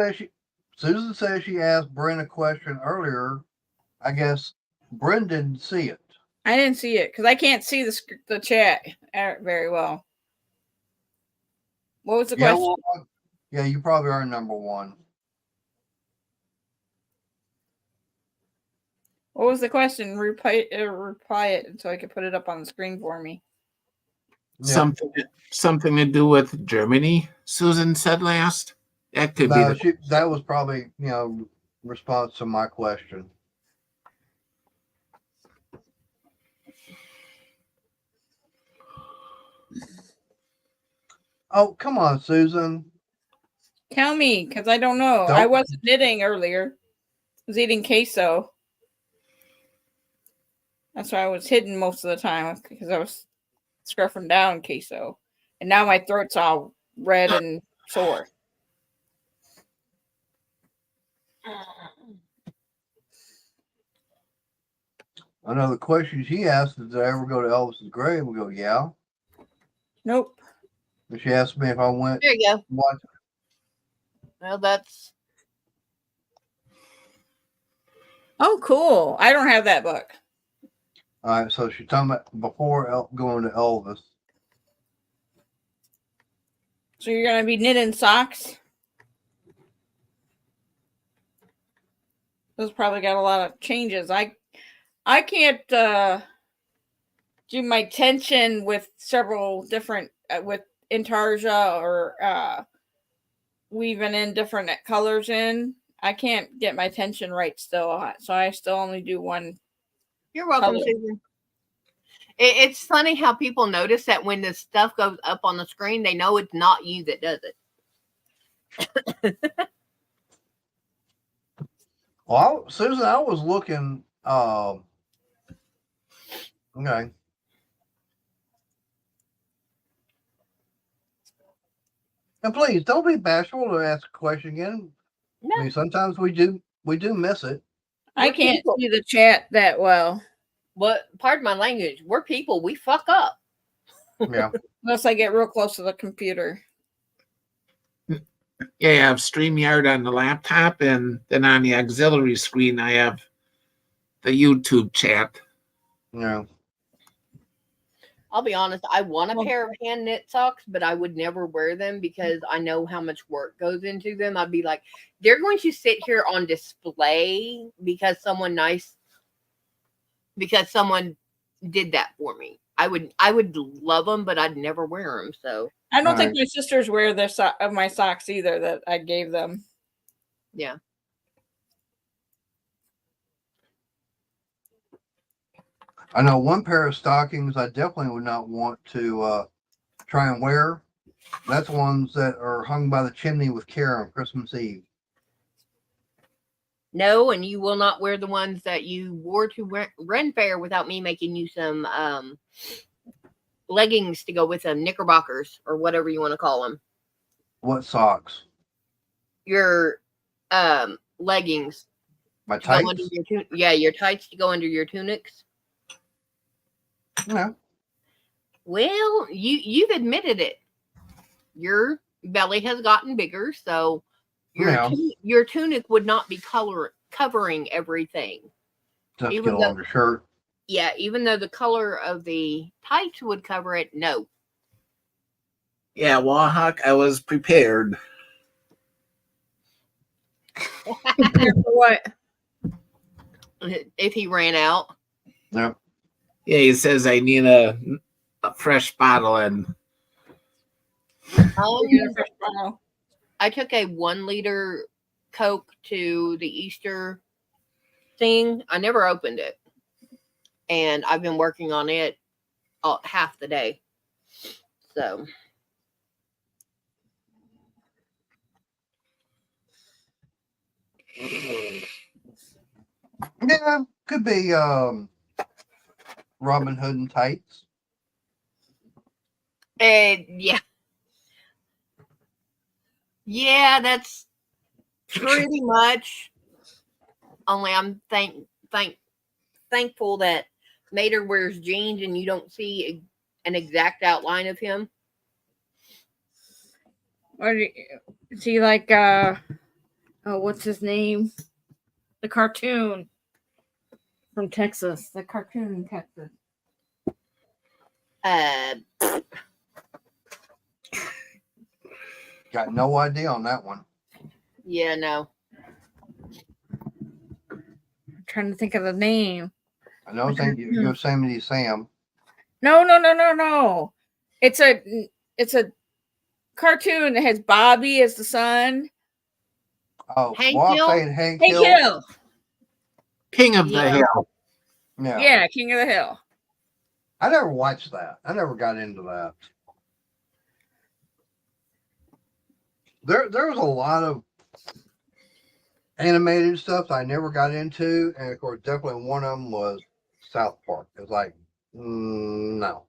Speaker 1: Susan says she asked Brent a question earlier. I guess Brent didn't see it.
Speaker 3: I didn't see it because I can't see the chat very well. What was the
Speaker 1: Yeah,
Speaker 3: question?
Speaker 1: well, yeah, you probably are number one.
Speaker 3: What was the question? Reply it so I could put it up on the screen for me.
Speaker 1: Yeah.
Speaker 2: Something to do with Germany, Susan said last. That could be
Speaker 1: No,
Speaker 2: the
Speaker 1: that was probably, response to my question. Oh, come on, Susan.
Speaker 3: Tell me, because I don't know.
Speaker 1: Don't-
Speaker 3: I wasn't knitting earlier. I was eating queso. That's why I was hidden most of the time because I was scruffing down queso. And now my throat's all red and sore.
Speaker 1: I know the question she asked is, did I ever go to Elvis's grave? We go, yeah.
Speaker 3: Nope.
Speaker 1: And she asked me if I went
Speaker 4: There you go.
Speaker 1: watch.
Speaker 4: Well, that's
Speaker 3: Oh, cool. I don't have that book.
Speaker 1: All right, so she's talking about before going to Elvis.
Speaker 3: So you're going to be knitting socks? Those probably got a lot of changes. I can't do my tension with several different with intarsia or weaving in different colors in. I can't get my tension right still, so I still only do one.
Speaker 4: You're welcome,
Speaker 3: Color.
Speaker 4: Susan. It's funny how people notice that when the stuff goes up on the screen, they know it's not you that does it.
Speaker 1: Well, Susan, I was looking. Okay. And please don't be bashful to ask a question again. I
Speaker 4: No,
Speaker 1: mean, sometimes we do miss it.
Speaker 3: I
Speaker 4: We're
Speaker 3: can't
Speaker 4: people.
Speaker 3: see the chat that well
Speaker 4: but pardon my language. We're people. We fuck up.
Speaker 1: Yeah.
Speaker 3: unless I get real close to the computer.
Speaker 2: Yeah, I have StreamYard on the laptop, and then on the auxiliary screen, I have the YouTube chat.
Speaker 1: Yeah.
Speaker 4: I'll be honest. I want a
Speaker 3: Well-
Speaker 4: pair of hand knit socks, but I would never wear them because I know how much work goes into them. I'd be like, they're going to sit here on display because someone did that for me. I would love them, but I'd never wear them. So
Speaker 3: I don't think
Speaker 1: Right.
Speaker 3: my sisters wear their my socks either that I gave them.
Speaker 4: yeah.
Speaker 1: I know one pair of stockings I definitely would not want to try and wear. That's ones that are hung by the chimney with care on Christmas Eve.
Speaker 4: No, and you will not wear the ones that you wore to Ren Fair without me making you some leggings to go with them, knickerbockers or whatever you want to call them.
Speaker 1: What socks?
Speaker 4: Your leggings
Speaker 1: My
Speaker 4: to go under
Speaker 1: tights?
Speaker 4: your your tights to go under your tunics.
Speaker 1: Yeah.
Speaker 4: Well, you've admitted it. Your belly has gotten bigger, so
Speaker 1: Yeah.
Speaker 4: your tunic would not be covering everything.
Speaker 1: Just
Speaker 4: Even
Speaker 1: get a
Speaker 4: though-
Speaker 1: longer shirt.
Speaker 4: Yeah, even though the color of the tights would cover it, no.
Speaker 2: Yeah, Wahawk, I was prepared.
Speaker 3: For what?
Speaker 4: If he ran out.
Speaker 1: Yeah.
Speaker 2: Yeah, he says I need a fresh bottle, and
Speaker 3: Get a fresh bottle.
Speaker 4: I took a 1 liter Coke to the Easter thing. I never opened it. And I've been working on it half the day. So
Speaker 1: Yeah, could be Robin Hood and tights.
Speaker 4: Yeah. Yeah, that's pretty much. Only I'm thankful that Mater wears jeans and you don't see an exact outline of him.
Speaker 3: Or is he like what's his name? The cartoon from Texas. The cartoon in Texas.
Speaker 1: Got no idea on that one.
Speaker 4: Yeah, no.
Speaker 3: I'm trying to think of the name.
Speaker 1: I know Yosemite Sam.
Speaker 3: No. It's a cartoon that has Bobby as the son.
Speaker 1: Oh,
Speaker 4: Hank
Speaker 1: well,
Speaker 4: Hill?
Speaker 1: I'm saying Hank
Speaker 3: Hank
Speaker 1: Hill.
Speaker 3: Hill.
Speaker 2: King of the
Speaker 4: Yeah.
Speaker 2: Hill.
Speaker 1: Yeah.
Speaker 3: Yeah, King of the Hill.
Speaker 1: I never watched that. I never got into that. There was a lot of animated stuff I never got into, and of course, definitely one of them was South Park. It's like, no.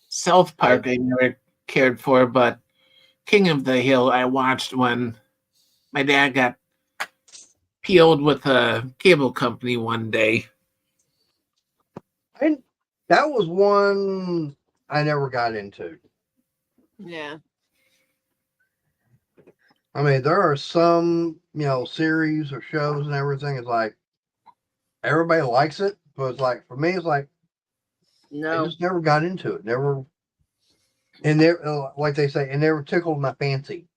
Speaker 2: South Park I never cared for, but King of the Hill I watched when my dad got peeled with a cable company one day.
Speaker 1: And that was one I never got into.
Speaker 4: Yeah.
Speaker 1: I mean, there are some, series or shows and everything. It's like everybody likes it, but it's like for me, it's like I
Speaker 4: No.
Speaker 1: just never got into it. Never, and there, like they say, it never tickled my fancy.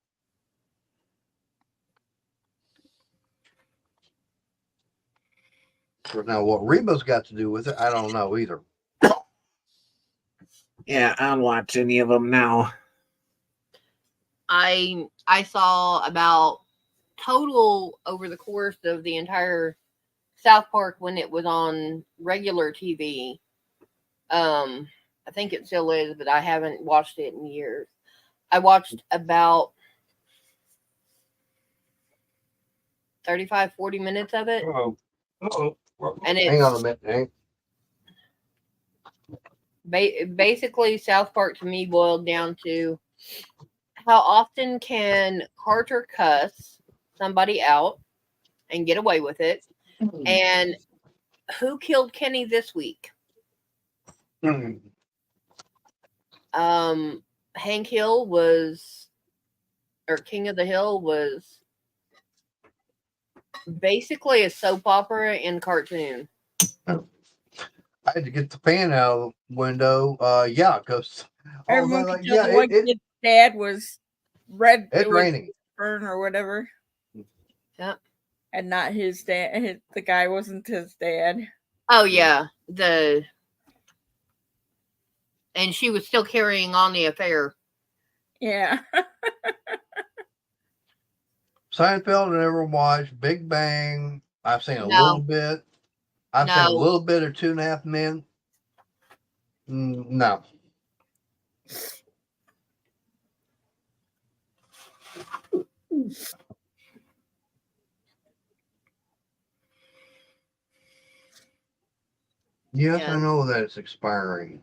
Speaker 1: But now, what Reba's got to do with it, I don't know either.
Speaker 2: Yeah, I don't watch any of them now.
Speaker 4: I saw about total over the course of the entire South Park when it was on regular TV. I think it still is, but I haven't watched it in years. I watched about 35, 40 minutes of it.
Speaker 1: Uh-oh.
Speaker 4: And
Speaker 1: Hang on a
Speaker 4: it's
Speaker 1: minute. Hank.
Speaker 4: basically South Park to me boiled down to how often can Carter cuss somebody out and get away with it, and who killed Kenny this week? Hank Hill was, or King of the Hill was basically a soap opera in cartoon.
Speaker 1: I had to get the fan out of the window. Yeah, because
Speaker 3: Everyone could tell the one kid's dad was red.
Speaker 1: it's raining.
Speaker 3: Burn or whatever.
Speaker 4: Yep.
Speaker 3: And not his dad. The guy wasn't his dad.
Speaker 4: Oh yeah, and she was still carrying on the affair.
Speaker 3: Yeah.
Speaker 1: Seinfeld I never watched. Big Bang I've seen a
Speaker 4: No.
Speaker 1: little bit. I've seen a
Speaker 4: No.
Speaker 1: little bit of 2.5 Men. No. Yes,
Speaker 4: Yeah.
Speaker 1: I know that it's expiring.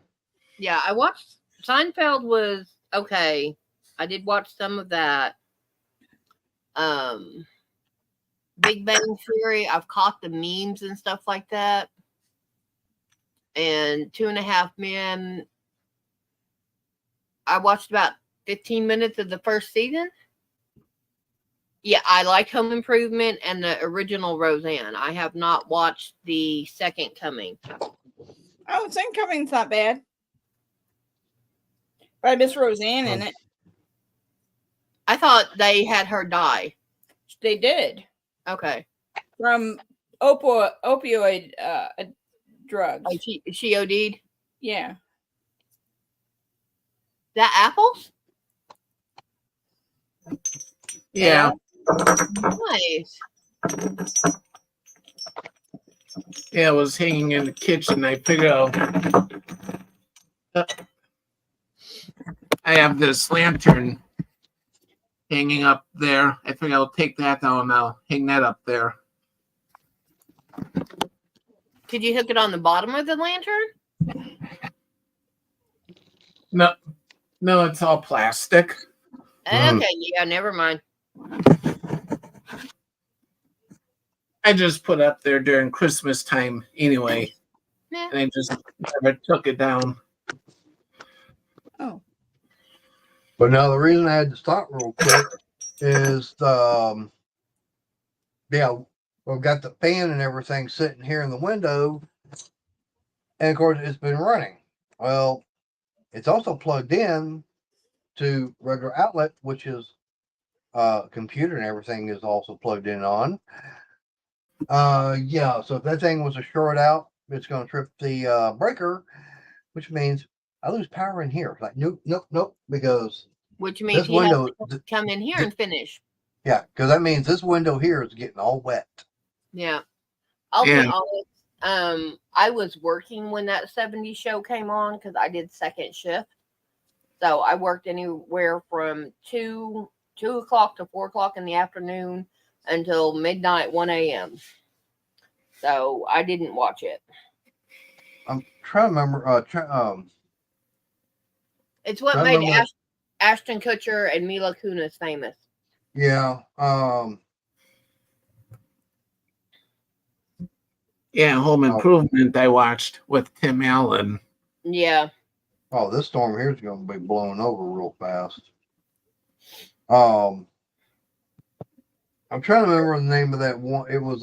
Speaker 4: Yeah, I watched Seinfeld was okay. I did watch some of that. Big Bang Theory, I've caught the memes and stuff like that. And 2.5 Men, I watched about 15 minutes of the first season. Yeah, I like Home Improvement and the original Roseanne. I have not watched the second coming.
Speaker 3: Oh, Second Coming's not bad. But I miss Roseanne in it.
Speaker 4: I thought they had her die.
Speaker 3: They did.
Speaker 4: Okay.
Speaker 3: From opioid drugs.
Speaker 4: Oh, she OD'd?
Speaker 3: Yeah.
Speaker 4: That apples?
Speaker 2: Yeah.
Speaker 4: Nice.
Speaker 2: Yeah, I was hanging in the kitchen. I figured out I have this lantern hanging up there. I think I'll take that down and I'll hang that up there.
Speaker 4: Could you hook it on the bottom of the lantern?
Speaker 2: No, it's all plastic.
Speaker 1: Mm.
Speaker 4: Okay, yeah, never mind.
Speaker 2: I just put up there during Christmas time anyway.
Speaker 4: Yeah.
Speaker 2: And I just never took it down.
Speaker 3: Oh,
Speaker 1: But now the reason I had to stop real quick is yeah, we've got the fan and everything sitting here in the window, and of course it's been running. Well, it's also plugged in to regular outlet, which is computer and everything is also plugged in on. Yeah, so if that thing was a short out, it's going to trip the breaker, which means I lose power in here. Like nope, because
Speaker 4: Which means
Speaker 1: this
Speaker 4: he has
Speaker 1: window,
Speaker 4: to come in here and finish.
Speaker 1: yeah, because that means this window here is getting all wet.
Speaker 4: Yeah. I'll
Speaker 2: Yeah.
Speaker 4: be honest. I was working when that 70s show came on because I did second shift. So I worked anywhere from 2 o'clock to 4 o'clock in the afternoon until midnight, 1 a.m. So I didn't watch it.
Speaker 1: I'm trying to remember.
Speaker 4: It's what
Speaker 1: I
Speaker 4: made
Speaker 1: remember
Speaker 4: Ashton Kutcher and Mila Kunis famous.
Speaker 1: Yeah.
Speaker 2: Yeah, Home Improvement I watched with Tim Allen.
Speaker 4: Yeah.
Speaker 1: Oh, this storm here is going to be blowing over real fast. I'm trying to remember the name of that one. It was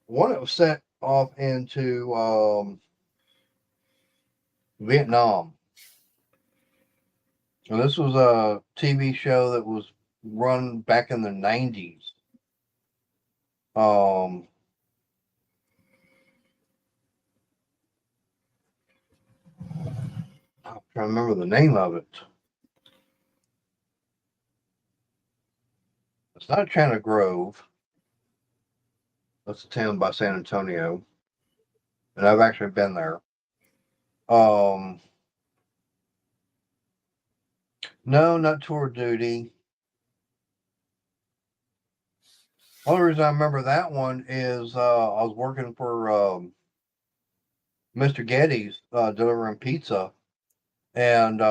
Speaker 1: one that was set off into Vietnam. And this was a TV show that was run back in the 90s. I'm trying to remember the name of it. It's not China Grove. That's a town by San Antonio. And I've actually been there. No, not Tour Duty. Only reason I remember that one is I was working for Mr. Getty's delivering pizza, and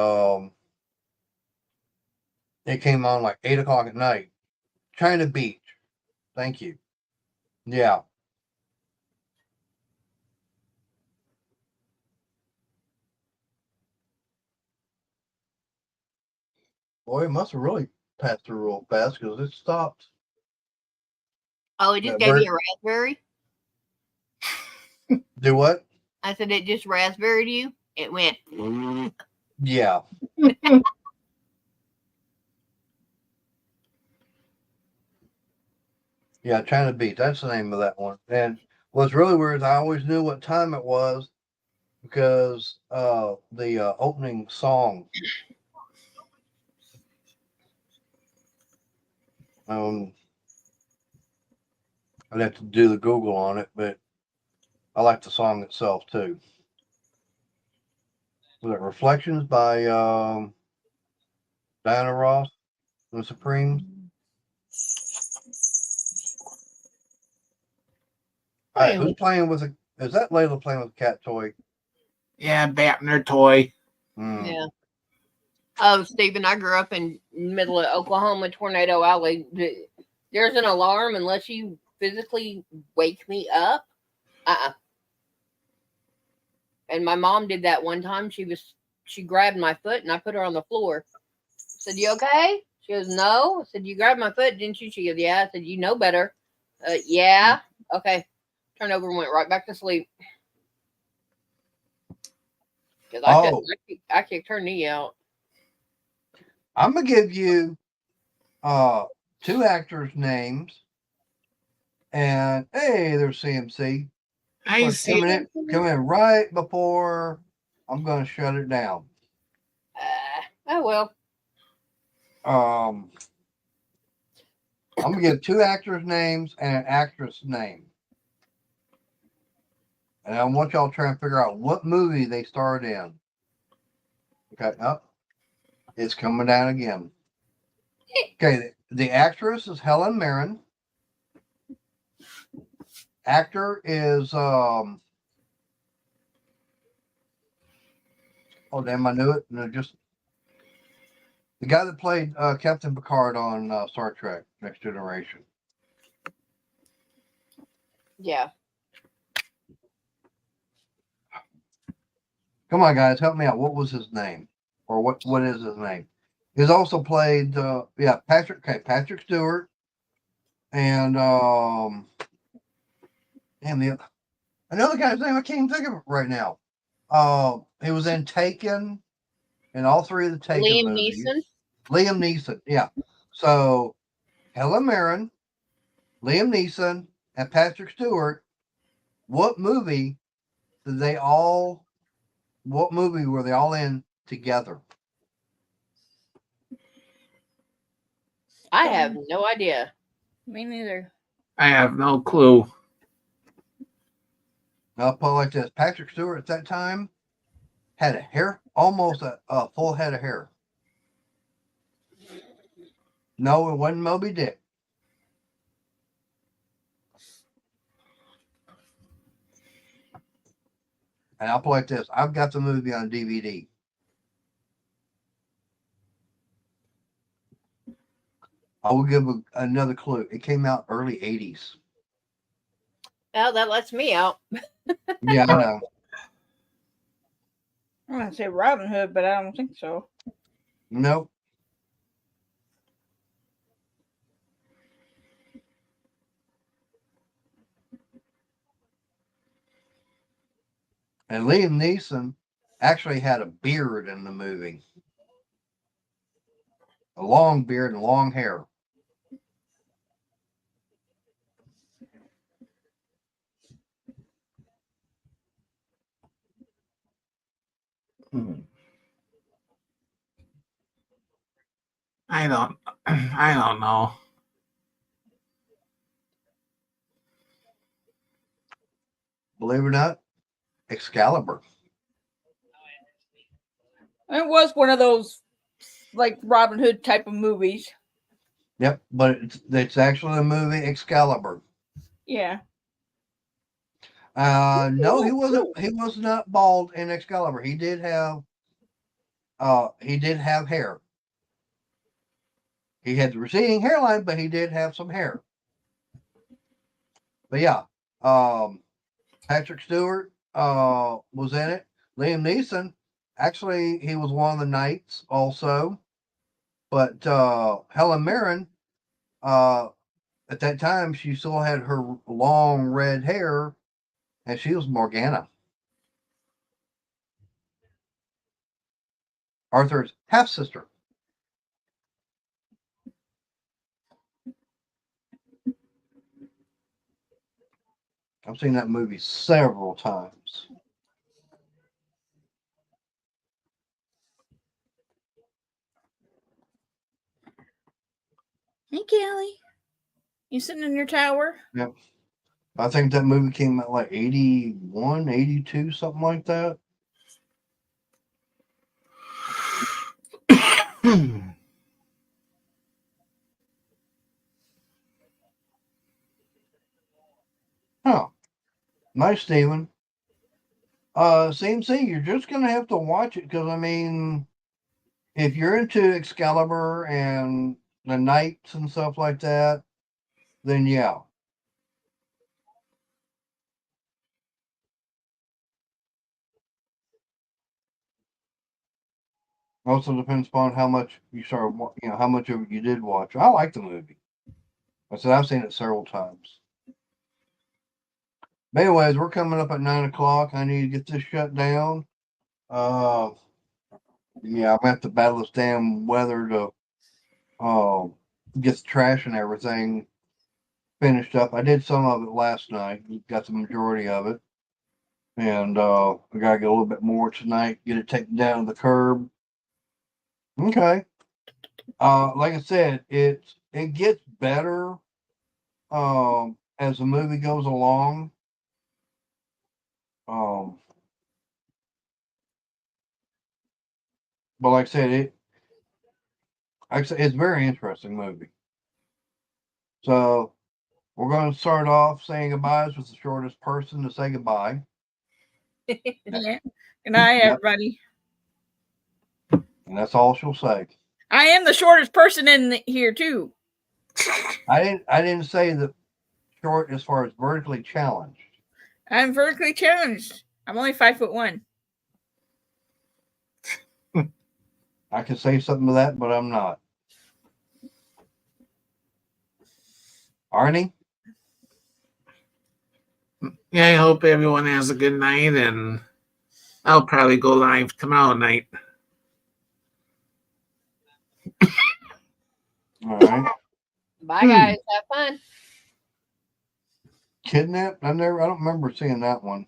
Speaker 1: it came on like 8 o'clock at night. China Beach. Thank you. Yeah. Boy, it must have really passed through real fast because it stopped.
Speaker 4: Oh, it just
Speaker 1: Yeah,
Speaker 4: gave
Speaker 1: very-
Speaker 4: me a raspberry.
Speaker 1: Do what?
Speaker 4: I said it just raspberried you. It went.
Speaker 1: Yeah. Yeah, China Beach. That's the name of that one. And what's really weird is I always knew what time it was because the opening song. I'd have to do the Google on it, but I like the song itself too. Was it Reflections by Diana Ross and the Supremes? All right, who's playing with a? Is that Layla playing with a cat toy?
Speaker 2: Yeah, Batner toy.
Speaker 1: Hmm.
Speaker 4: Yeah. Oh, Stephen, I grew up in the middle of Oklahoma, Tornado Alley. There's an alarm unless you physically wake me up. And my mom did that one time. She grabbed my foot and I put her on the floor. I said, "You okay?" She goes, "No." I said, "You grabbed my foot, didn't you?" She goes, "Yeah." I said, "You know better." Yeah. Okay. Turned over and went right back to sleep. Because I kicked her knee out.
Speaker 1: I'm gonna give you two actors' names, and hey, there's CMC.
Speaker 2: I see.
Speaker 1: Come in right before I'm gonna shut it down.
Speaker 4: Oh well.
Speaker 1: I'm gonna give two actors' names and an actress' name, and I want y'all to try and figure out what movie they starred in. Okay, up. It's coming down again. Okay, the actress is Helen Mirren. Actor is oh damn, I knew it. No, just the guy that played Captain Picard on Star Trek: Next Generation.
Speaker 4: Yeah.
Speaker 1: Come on, guys, help me out. What was his name, or what is his name? He's also played Patrick Stewart, and damn, another guy's name I can't even think of it right now. He was in Taken, in all three of the Taken
Speaker 4: Liam
Speaker 1: movies.
Speaker 4: Neeson.
Speaker 1: Liam Neeson, yeah. So Helen Mirren, Liam Neeson, and Patrick Stewart. What movie did they all? What movie were they all in together?
Speaker 4: I have no idea.
Speaker 3: Me neither.
Speaker 2: I have no clue.
Speaker 1: I'll put it like this: Patrick Stewart at that time had almost a full head of hair. No, it wasn't Moby Dick. And I'll put it like this: I've got the movie on DVD. I will give another clue. It came out early 80s.
Speaker 4: Well, that lets me out.
Speaker 1: Yeah, I know.
Speaker 3: I'm gonna say Robin Hood, but I don't think so.
Speaker 1: Nope. And Liam Neeson actually had a beard in the movie. A long beard and long hair.
Speaker 2: I don't I don't know.
Speaker 1: Believe it or not, Excalibur.
Speaker 3: It was one of those like Robin Hood type of movies.
Speaker 1: Yep, but it's actually the movie Excalibur.
Speaker 3: Yeah.
Speaker 1: No, he wasn't. He was not bald in Excalibur. He did have hair. He had the receding hairline, but he did have some hair. But yeah, Patrick Stewart was in it. Liam Neeson, actually, he was one of the knights also. But Helen Mirren, at that time, she still had her long red hair, and she was Morgana, Arthur's half sister. I've seen that movie several times.
Speaker 3: Hey, Kelly. You sitting in your tower?
Speaker 1: Yep. I think that movie came out like 81, 82, something like that. Oh, nice, Steven. CMC, you're just going to have to watch it because, I mean, if you're into Excalibur and the knights and stuff like that, then yeah. Also depends upon how much you started, how much of it you did watch. I like the movie. I said I've seen it several times. But anyways, we're coming up at 9 o'clock. I need to get this shut down. Yeah, I'm gonna have to battle this damn weather to get the trash and everything finished up. I did some of it last night. Got the majority of it. And I gotta get a little bit more tonight, get it taken down to the curb. Okay. Like I said, it gets better as the movie goes along. But like I said, Actually, it's a very interesting movie. So we're going to start off saying goodbyes with the shortest person to say goodbye.
Speaker 3: Yeah. Good night,
Speaker 1: Yep.
Speaker 3: everybody.
Speaker 1: And that's all she'll say.
Speaker 3: I am the shortest person in here too.
Speaker 1: I didn't say the short as far as vertically challenged.
Speaker 3: I'm vertically challenged. I'm only 5'1".
Speaker 1: I can say something to that, but I'm not. Arnie?
Speaker 2: Yeah, I hope everyone has a good night, and I'll probably go live tomorrow night.
Speaker 1: All right.
Speaker 4: Bye, guys. Have fun.
Speaker 1: Kidnapped? I don't remember seeing that one.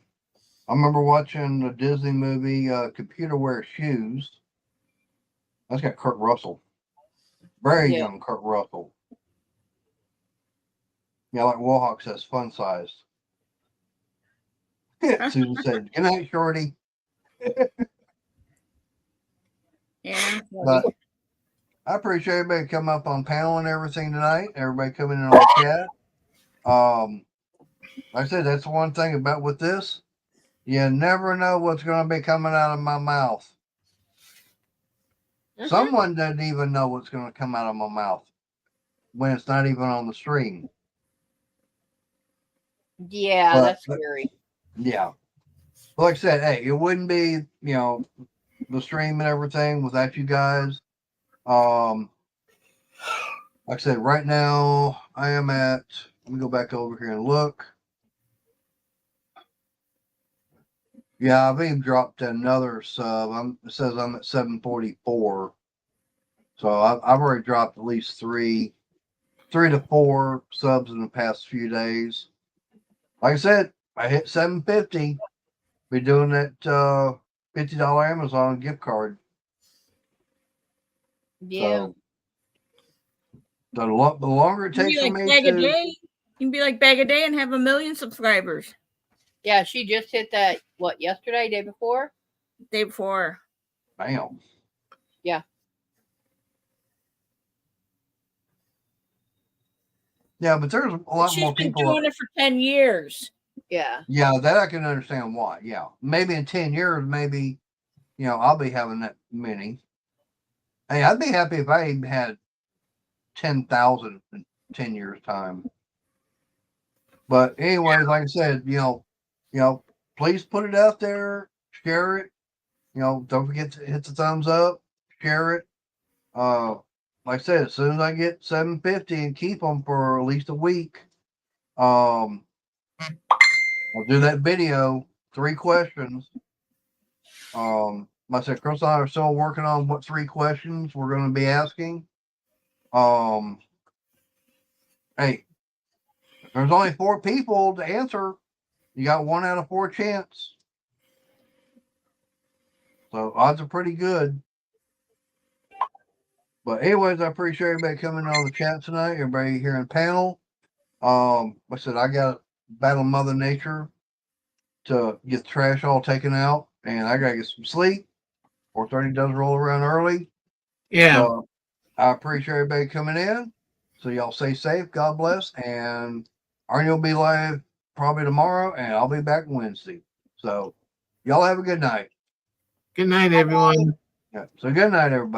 Speaker 1: I remember watching the Disney movie Computer Wear Shoes. That's got Kurt Russell. Very
Speaker 4: Yeah.
Speaker 1: young Kurt Russell. Yeah, like Warhawk says, fun sized. Susan said, good night, Shorty.
Speaker 3: Yeah.
Speaker 1: But I appreciate everybody coming up on panel and everything tonight. Everybody coming in on the chat. Like I said, that's the one thing about with this. You never know what's going to be coming out of my mouth.
Speaker 4: Mhm.
Speaker 1: Someone doesn't even know what's going to come out of my mouth when it's not even on the stream.
Speaker 4: Yeah,
Speaker 1: But-
Speaker 4: that's scary.
Speaker 1: Yeah. But like I said, hey, it wouldn't be, the stream and everything without you guys. Like I said, right now I am at, let me go back over here and look. Yeah, I've even dropped another sub. It says I'm at 744. So I've already dropped at least three to four subs in the past few days. Like I said, I hit 750. Be doing that $50 Amazon gift card.
Speaker 4: Yeah.
Speaker 1: So the longer it
Speaker 3: You can
Speaker 1: takes
Speaker 3: be
Speaker 1: for
Speaker 3: like
Speaker 1: me
Speaker 3: Bag a
Speaker 1: to,
Speaker 3: Day. You can be like Bag a Day and have 1 million subscribers.
Speaker 4: Yeah, she just hit that, what, yesterday, day before?
Speaker 3: Day before.
Speaker 1: bam.
Speaker 4: Yeah.
Speaker 1: Yeah, but there's a lot
Speaker 3: She's
Speaker 1: more
Speaker 3: been
Speaker 1: people.
Speaker 3: doing it for 10 years.
Speaker 4: Yeah.
Speaker 1: Yeah, that I can understand why. Yeah, maybe in 10 years, maybe I'll be having that many. Hey, I'd be happy if I even had 10,000 in 10 years time. But anyways, like I said, please put it out there, share it. Don't forget to hit the thumbs up, share it. Like I said, as soon as I get 750 and keep them for at least a week, I'll do that video, 3 questions. Like I said, Chris and I are still working on what 3 questions we're going to be asking. Hey, if there's only 4 people to answer, you got 1 out of 4 chance. So odds are pretty good. But anyways, I appreciate everybody coming on the chat tonight. Everybody here in the panel. Like I said, I got to battle Mother Nature to get the trash all taken out, and I gotta get some sleep. 4:30 does roll around early.
Speaker 2: Yeah.
Speaker 1: So I appreciate everybody coming in. So y'all stay safe. God bless. And Arnie will be live probably tomorrow, and I'll be back Wednesday. So y'all have a good night.
Speaker 2: Good night, everyone.
Speaker 1: Yeah. So good night, everybody.